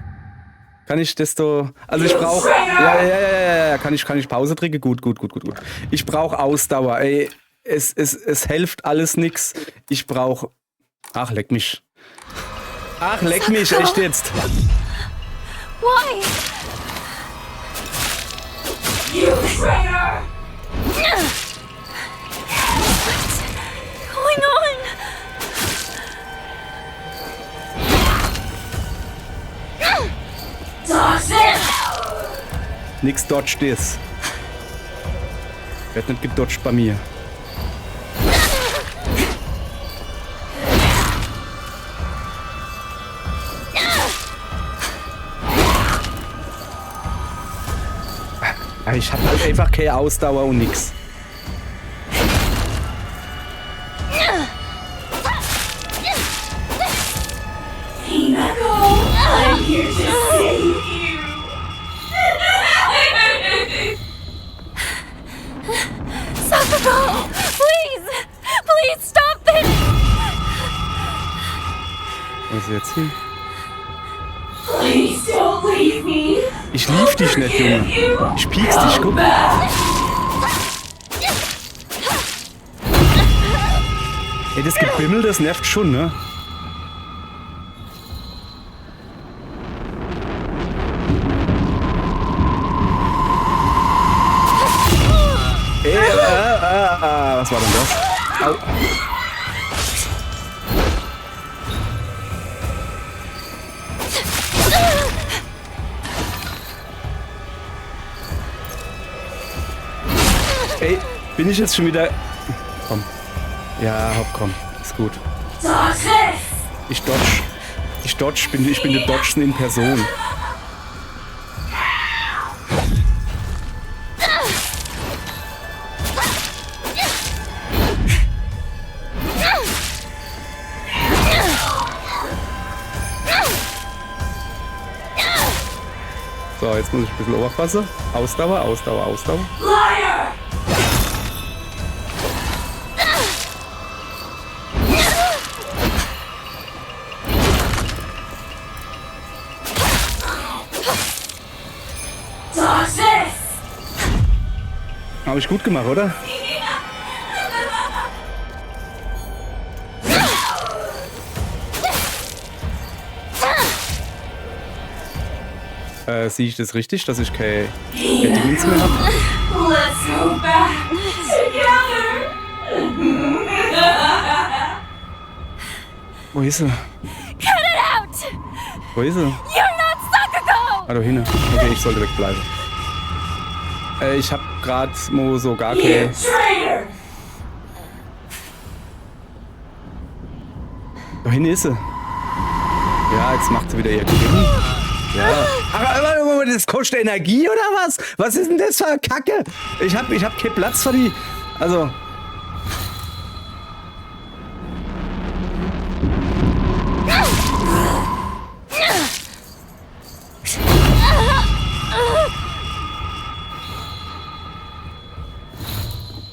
Kann ich das so... Also ich brauche... Ja. Kann ich Pause drücken? Gut. Ich brauche Ausdauer. Ey, es hilft alles nix. Ich brauche... Ach, leck mich, echt jetzt. Why? You traitor! What's going on? Nix dodgt ist. Wird nicht gedodgt bei mir. Ich hab halt einfach keine Ausdauer und nix. Hinako, I'm here to save you. Sakugo! Please! Please stop this! Was ist jetzt hier? Please don't leave me. Ich lief dich nicht, Junge. Ich piekst dich, guck. Ey, das Gebimmel, das nervt schon, ne? Ey, was war denn das? Au. Ey, bin ich jetzt schon wieder... Komm. Ja, hopp, komm. Ist gut. Success. Ich dodge. Ich bin der Dodgen in Person. So, jetzt muss ich ein bisschen aufpassen. Ausdauer, Ausdauer, Ausdauer. Liar. Success. Habe ich gut gemacht, oder? Sehe ich das richtig, dass ich keine Dings mehr habe? Let's go back together. Wo ist sie? Cut it out! Wo ist sie? You're not Sakugo! Ah, da hinten. Okay, ich sollte wegbleiben. Ich hab grad so gar You keine... traitor. Da hinten ist sie. Ja, jetzt macht sie wieder ihr Gewinn. Ja. Aber das kostet Energie oder was? Was ist denn das für Kacke? Ich hab keinen Platz für die... Also...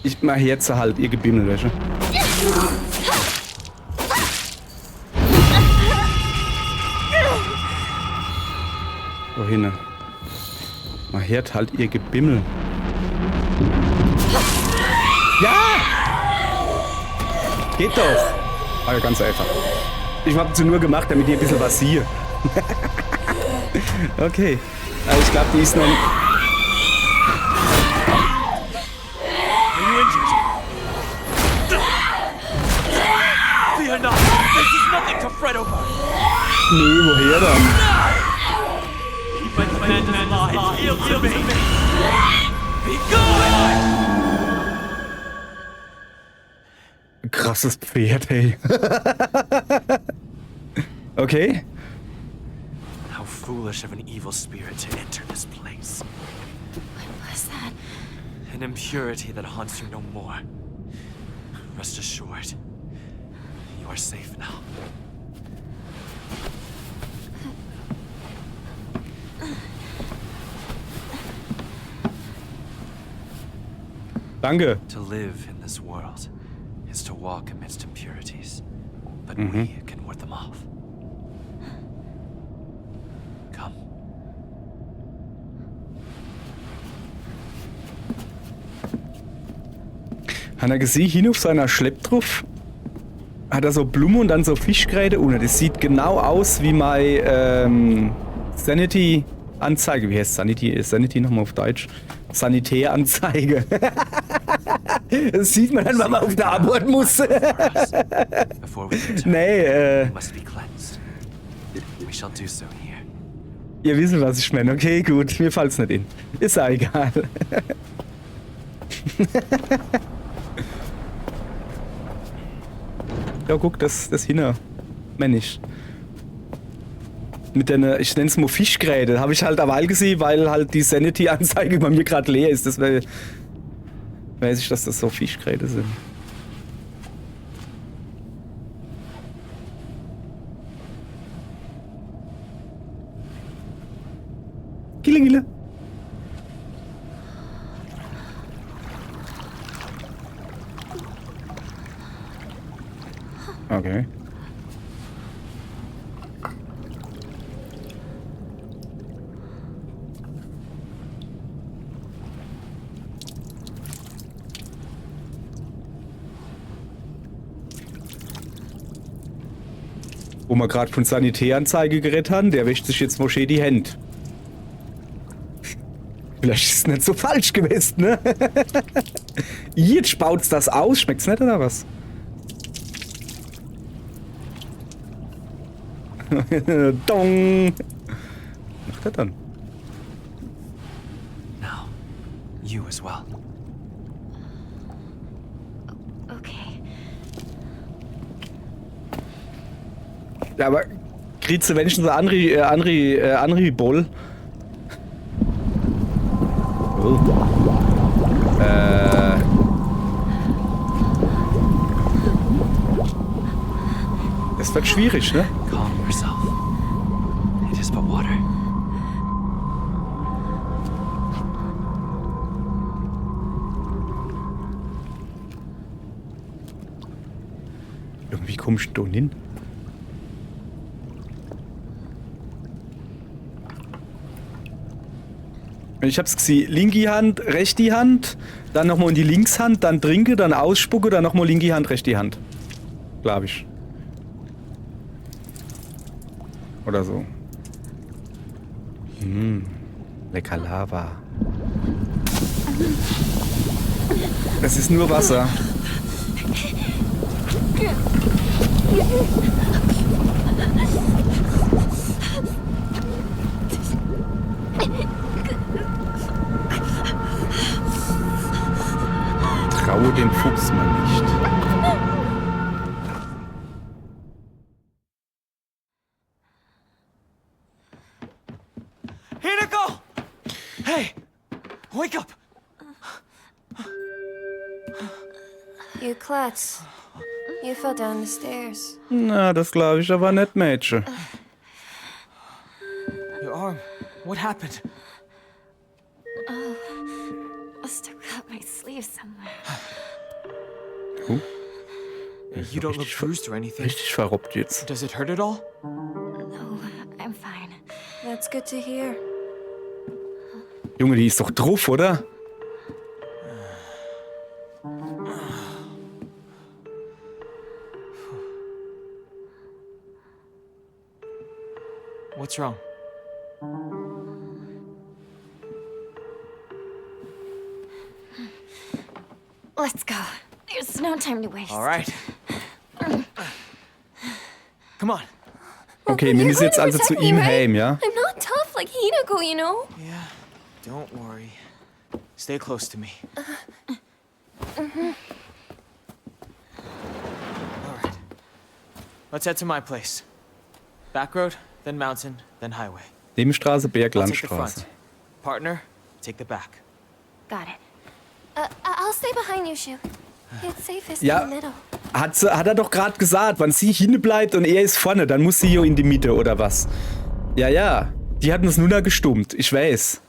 Ich mach jetzt halt ihr Gebimmel, weißt du? Wohin? Mal hört halt ihr Gebimmel. Ja! Geht doch! Aber ganz einfach. Ich hab sie nur gemacht, damit ihr ein bisschen was sieht. Okay. Also ich glaube, die ist noch... Fear not! This is nothing to fret over! Nö, woher dann? Keep my command alive! Yield to me! Be gone! Krasses Pferd, hey. Okay. How foolish of an evil spirit to enter this place. What was that? An impurity that haunts you no more. Rest assured, you are safe now. Danke. To live in this world is to walk amidst impurities, but we can ward them off. Come. Hat er gesehen, hin auf seiner Schlepptruff hat er so Blumen und dann so Fischgräte unten. Das sieht genau aus wie meine Sanity-Anzeige. Wie heißt Sanity nochmal auf Deutsch? Sanitäranzeige. Das sieht man dann, wenn man auf der Arbeit muss. Before we return, Nee, we must be cleansed. We shall do so here. Ihr wisst, was ich meine. Okay, gut. Mir fällt's nicht in. Ist ja egal. Ja, guck, das hinter. Männlich. Mit der, ich nenne es mal Fischgräte. Habe ich halt am gesehen, weil halt die Sanity-Anzeige bei mir gerade leer ist. Deswegen weiß ich, dass das so Fischgräte sind. Gille, gille. Okay. Wo wir gerade von Sanitäranzeige geredet haben, der wäscht sich jetzt Moschee die Hände. Vielleicht ist es nicht so falsch gewesen, ne? Jetzt spaut's das aus. Schmeckt's nicht, oder was? Dong! Macht er dann? Now, you as well. Okay. Ja, aber kriegst du wenigstens Anri Boll? Oh. Das wird schwierig, ne? Calm yourself. It is but water. Irgendwie kommst du hin. Ich hab's gesehen, linke Hand, rechte Hand, dann nochmal in die Linkshand, dann trinke, dann ausspucke, dann nochmal linke Hand, rechte Hand. Glaub ich. Oder so. Lecker Lava. Es ist nur Wasser. Traue dem Fuchs mal nicht. Hinako! Hey! Wake up! You klutz. You fell down the stairs. Na, das glaube ich aber nicht, Mädchen. Your arm. What happened? Must have cut my sleeve somewhere. You don't look bruised or anything. Richtig verrobbt jetzt. Does it hurt at all? No, I'm fine. That's good to hear. Junge, die ist doch drauf, oder? What's wrong? Let's go. There's no time to waste. All right. Come on. Okay, wir müssen jetzt also zu ihm heim, ja? I'm not tough like Hinako, you know? Yeah. Don't worry. Stay close to me. All right. Let's head to my place. Back road, then mountain, then highway. Nebenstraße, Berg, I'll take the Landstraße. front. Partner, take the back. Got it. I'll stay behind you, Shu. It's safest Ja. in the middle. Hat er doch gerade gesagt, wenn sie hinten bleibt und er ist vorne, dann muss sie hier in die Mitte, oder was? Ja, ja. Die hat uns nur noch gestummt, ich weiß.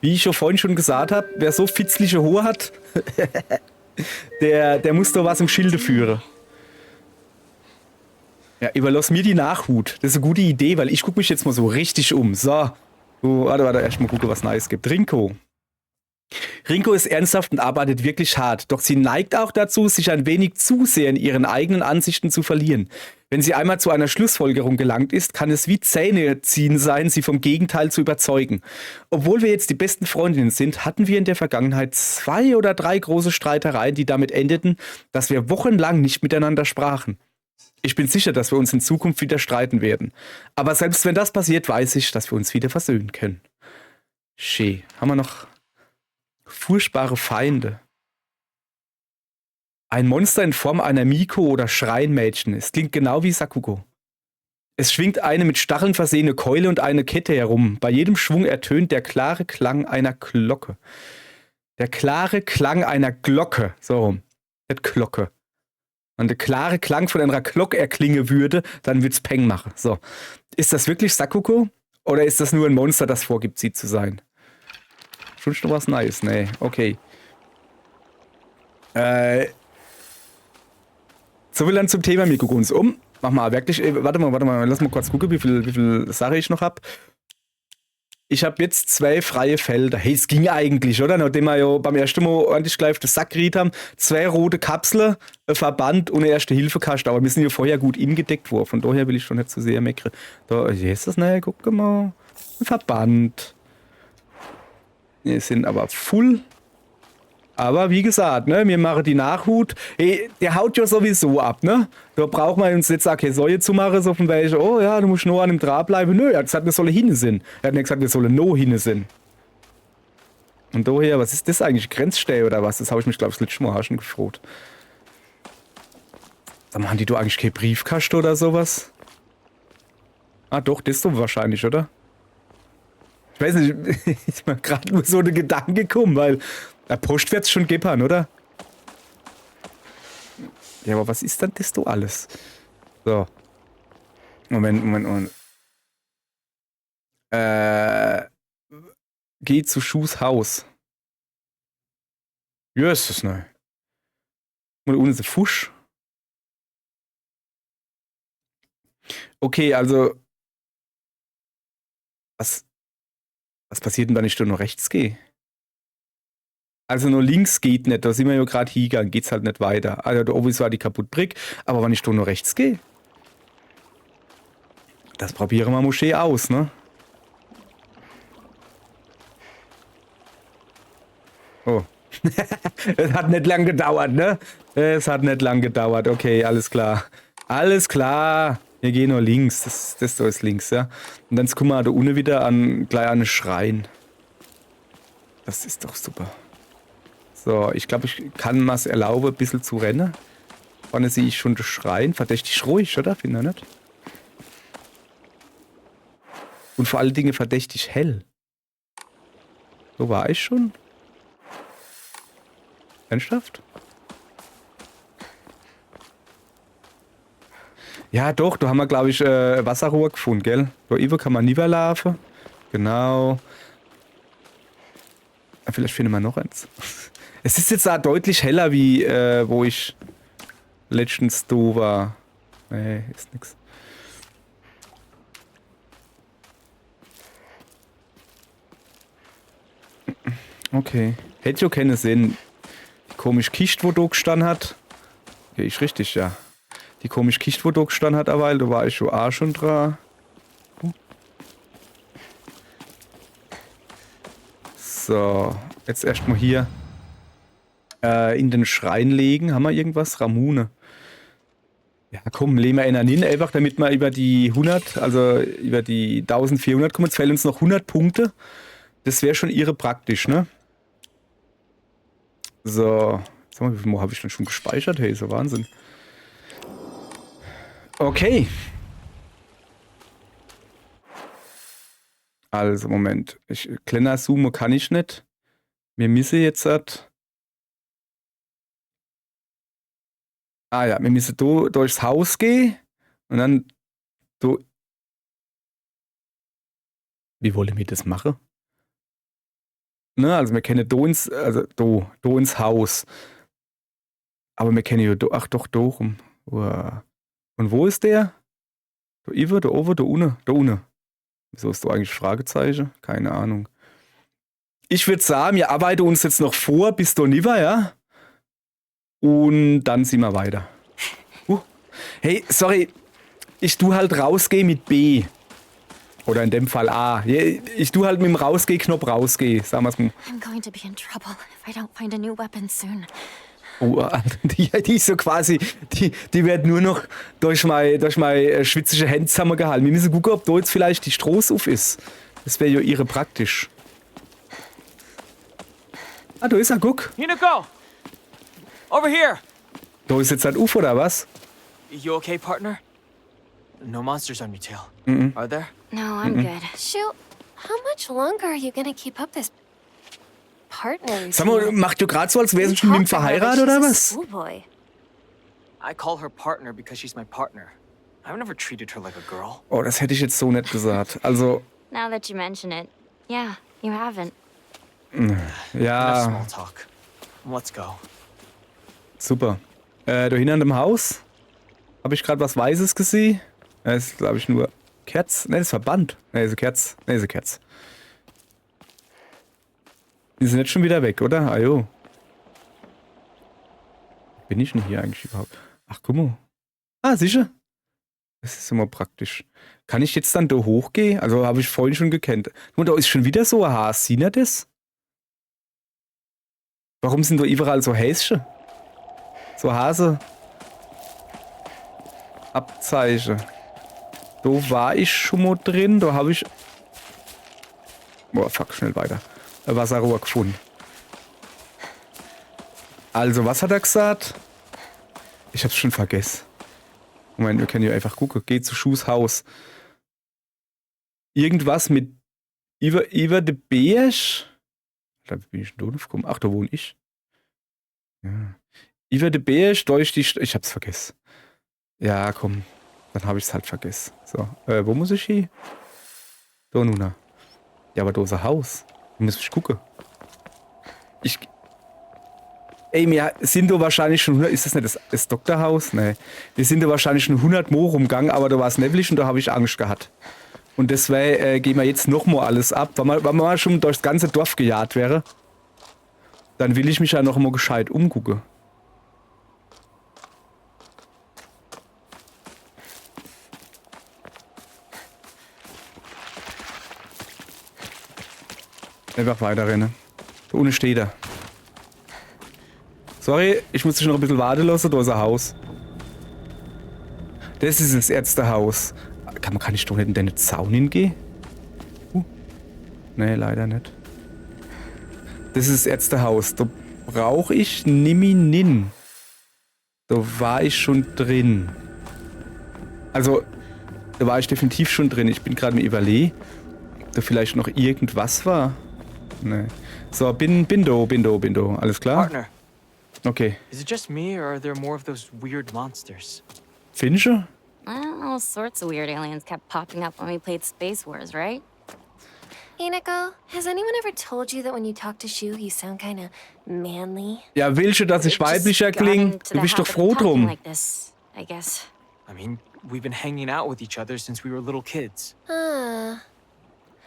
Wie ich ja vorhin schon gesagt habe, wer so fitzliche Hohe hat, der muss doch was im Schilde führen. Ja, überlass mir die Nachhut. Das ist eine gute Idee, weil ich gucke mich jetzt mal so richtig um. So. Warte, erst mal gucken, was Neues gibt. Rinko ist ernsthaft und arbeitet wirklich hart, doch sie neigt auch dazu, sich ein wenig zu sehr in ihren eigenen Ansichten zu verlieren. Wenn sie einmal zu einer Schlussfolgerung gelangt ist, kann es wie Zähne ziehen sein, sie vom Gegenteil zu überzeugen. Obwohl wir jetzt die besten Freundinnen sind, hatten wir in der Vergangenheit 2 oder 3 große Streitereien, die damit endeten, dass wir wochenlang nicht miteinander sprachen. Ich bin sicher, dass wir uns in Zukunft wieder streiten werden. Aber selbst wenn das passiert, weiß ich, dass wir uns wieder versöhnen können. Schön. Haben wir noch furchtbare Feinde. Ein Monster in Form einer Miko oder Schreinmädchen. Es klingt genau wie Sakugo. Es schwingt eine mit Stacheln versehene Keule und eine Kette herum. Bei jedem Schwung ertönt der klare Klang einer Glocke. Der klare Klang einer Glocke. So rum. Nicht Glocke. Wenn der klare Klang von einer Glocke erklingen würde, dann wird's Peng machen. So. Ist das wirklich Sakugo? Oder ist das nur ein Monster, das vorgibt, sie zu sein? Schon was Nice. Nee, okay. So viel dann zum Thema. Wir gucken uns um. Mach mal wirklich. Warte mal. Lass mal kurz gucken, wie viel Sache ich noch habe. Ich habe jetzt 2 freie Felder. Hey, es ging eigentlich, oder? Nachdem wir ja beim ersten Mal ordentlich gleich auf den Sack geriet haben. 2 rote Kapseln, ein Verband und eine Erste-Hilfe-Kaste. Aber wir sind ja vorher gut ingedeckt worden. Von daher will ich schon nicht zu sehr meckern. Da ist das, ne? Guck mal. Ein Verband. Wir sind aber full. Aber wie gesagt, ne, wir machen die Nachhut. Hey, der haut ja sowieso ab, ne? Da braucht man uns jetzt auch keine Säue zu machen, so von welcher, oh ja, du musst nur an dem Draht bleiben. Nö, er hat gesagt, wir sollen hinne sind. Er hat nicht gesagt, wir sollen no hinne sind. Und daher, was ist das eigentlich? Grenzstelle oder was? Das habe ich mich, glaube ich, das letzte Mal schon gefragt. Sag mal, haben die du eigentlich keine Briefkaste oder sowas? Ah doch, das ist so wahrscheinlich, oder? Ich weiß nicht, ist mir gerade nur so eine Gedanke gekommen, weil der Post wird's schon geben, oder? Ja, aber was ist denn das so alles? So. Moment. Geh zu Schuhs Haus. Ja, ist das neu. Und ohne den Fusch. Okay, also. Was passiert denn, wenn ich da nur rechts gehe? Also nur links geht nicht, da sind wir ja gerade hingegangen, geht's halt nicht weiter. Also da oben ist zwar die kaputte Brick, aber wenn ich da nur rechts gehe, das probieren wir Moschee aus, ne? Oh. Es hat nicht lang gedauert, ne? Es hat nicht lang gedauert, okay, alles klar. Alles klar, wir gehen nur links, das da ist links, ja? Und dann gucken wir da unten wieder gleich an den Schrein. Das ist doch super. So, ich glaube, ich kann mir es erlauben, ein bisschen zu rennen. Vorne sehe ich schon den Schrein. Verdächtig ruhig, oder? Finde ich nicht? Und vor allen Dingen verdächtig hell. So war ich schon. Ernsthaft? Ja, doch, da haben wir, glaube ich, Wasserrohr gefunden, gell? Da über kann man nie laufen. Genau. Vielleicht finden wir noch eins. Es ist jetzt auch deutlich heller, wie wo ich letztens da war. Nee, ist nix. Okay. Hätte ja keinen Sinn. Die komische Kiste, wo da gestanden hat. Okay, ist richtig, ja. Die komische Kiste, wo da gestanden hat, aber da war ich schon auch schon dran. So, jetzt erstmal hier in den Schrein legen. Haben wir irgendwas? Ramune. Ja, komm, legen wir einen hin, einfach damit wir über die 100, also über die 1400 kommen. Jetzt fehlen uns noch 100 Punkte. Das wäre schon irre praktisch, ne? So, sag mal, wie viel habe ich denn schon gespeichert? Hey, so Wahnsinn. Okay. Also, Moment. Kleiner Zoom kann ich nicht. Wir müssen jetzt ja, wir müssen da durchs Haus gehen und dann da. Wie wollen wir das machen? Ne, also wir können da ins, da ins Haus. Aber wir können ja da, ach doch, da rum. Wow. Und wo ist der? Da über, da oben, da unten, da unten. Wieso ist da eigentlich Fragezeichen? Keine Ahnung. Ich würde sagen, wir arbeiten uns jetzt noch vor bis da niver, ja? Und dann sind wir weiter. Hey, sorry. Ich tu halt rausgehen mit B. Oder in dem Fall A. Ich tu halt mit dem Rausgeh-Knopf rausgehen. Sagen wir's mal. I'm going to be in trouble if I don't find a new weapon soon. Oh, die ist so quasi, die wird nur noch durch meine schwitzige Hände zusammengehalten. Wir müssen gucken, ob da jetzt vielleicht die Stroß auf ist. Das wäre ja ihre praktisch. Ah, da ist er, guck. Hinako! Over here! Da ist jetzt ein Uf, oder was? You okay, partner? No monsters on your tail, are there? No, I'm good. Shu, how much longer are you gonna keep up this partner? Sag mal, macht ihr gerade so, als wäre sie schon mit ihm verheiratet, oder was? Schoolboy. I call her partner because she's my partner. I've never treated her like a girl. Oh, das hätte ich jetzt so nicht gesagt. Also, Now that you mention it, yeah, you haven't. Enough ja, small talk. Let's go. super. Da hinten an dem Haus habe ich gerade was Weißes gesehen. Das ist, glaube ich, nur Kerz. Ne, das ist Verband. Ne, das ist Kerz. Ne, das ist Kerz. Die sind jetzt schon wieder weg, oder? Ah, jo. Bin ich denn hier eigentlich überhaupt? Ach, guck mal. Ah, sicher. Das ist immer praktisch. Kann ich jetzt dann da hochgehen? Also habe ich vorhin schon gekannt. Und da ist schon wieder so ein Haas. Sieht ihr das? Warum sind da überall so Häschen? So Hase. Abzeichen. Da war ich schon mal drin. Da habe ich... Boah, fuck, schnell weiter. Ein Wasserrohr gefunden. Also, was hat er gesagt? Ich hab's schon vergessen. Moment, wir können hier einfach gucken. Geh zu Schuhs Haus. Irgendwas mit über de Berg. Da bin ich denn da gekommen. Ach, da wohne ich. Ja. Über de Berg durch die ich hab's vergessen. Ja, komm. Dann habe ich es halt vergessen. So, wo muss ich hin? Da nun. Ja, aber da ist ein Haus. Da muss ich gucken. Ey, wir sind da wahrscheinlich schon 100... Ist das nicht das Doktorhaus? Nee. Wir sind da wahrscheinlich schon 100 Mal rumgegangen, aber da war es neblig und da habe ich Angst gehabt. Und deswegen gehen wir jetzt nochmal alles ab. Wenn man mal schon durchs ganze Dorf gejagt wäre, dann will ich mich ja noch mal gescheit umgucken. Einfach weiterrennen. Da unten steht er. Sorry, ich muss dich noch ein bisschen warten lassen. Da ist ein Haus. Das ist das Ärztehaus. Kann ich doch nicht in den Zaun hingehen? Nee, leider nicht. Das ist das Ärztehaus. Da brauche ich Niminin. Da war ich schon drin. Also, da war ich definitiv schon drin. Ich bin gerade mir überlegen, ob da vielleicht noch irgendwas war. Nee. So, bin da. Alles klar? Partner, Okay. is it just me or are there more of those weird monsters? Finche? Well, all sorts of weird aliens kept popping up when we played Space Wars, right? Hinako, has anyone ever told you that when you talk to Shu, you sound kind of manly? Ja, willst du, dass ich It just weiblicher got klinge? into Du the bist doch habit of froh talking drum. like this, I guess. I mean, we've been hanging out with each other since we were little kids.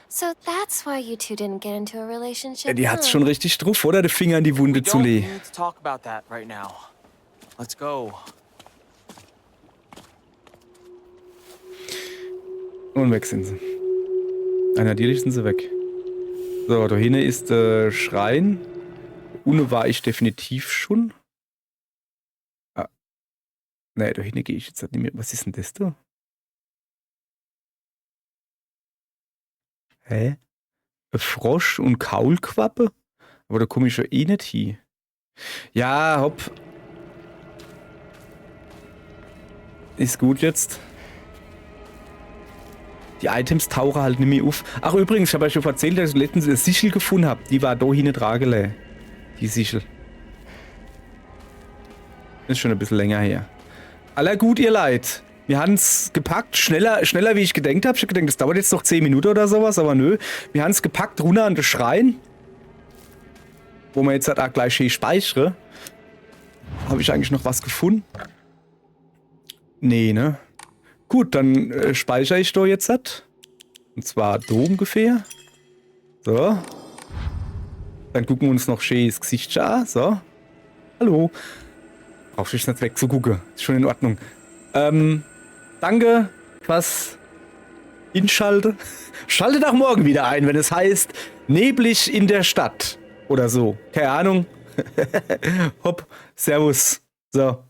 So that's why you two didn't get into a relationship. Ja, die hat's huh? schon richtig drauf, oder? Den Finger in die We Wunde zu don't legen. need to talk about that right now. Let's go. Und weg sind sie. Natürlich sind sie weg. So, da hinten ist der Schrein. Unten war ich definitiv schon. Ah. Nee, da hinten gehe ich jetzt halt nicht mehr. Was ist denn das da? Hä? Ein Frosch und Kaulquappe? Aber da komme ich ja eh nicht hin. Ja, hopp. Ist gut jetzt. Die Items tauchen halt nicht mehr auf. Ach übrigens, ich habe euch schon erzählt, dass ich letztens eine Sichel gefunden habe. Die war da hinten dran. Die Sichel. Ist schon ein bisschen länger her. Aller gut, ihr Leid. Wir haben es gepackt, schneller wie ich gedacht habe. Ich habe gedacht, das dauert jetzt noch 10 Minuten oder sowas, aber nö. Wir haben es gepackt, runter an den Schrein. Wo wir jetzt halt auch gleich hier speichern. Habe ich eigentlich noch was gefunden? Nee, ne? Gut, dann speichere ich da jetzt halt. Und zwar da ungefähr. So. Dann gucken wir uns noch schön das Gesicht an. So. Hallo. Brauchst du nicht weg zu gucken. Ist schon in Ordnung. Danke, was inschalte. Schaltet auch morgen wieder ein, wenn es heißt, neblig in der Stadt. Oder so. Keine Ahnung. Hopp, Servus. So.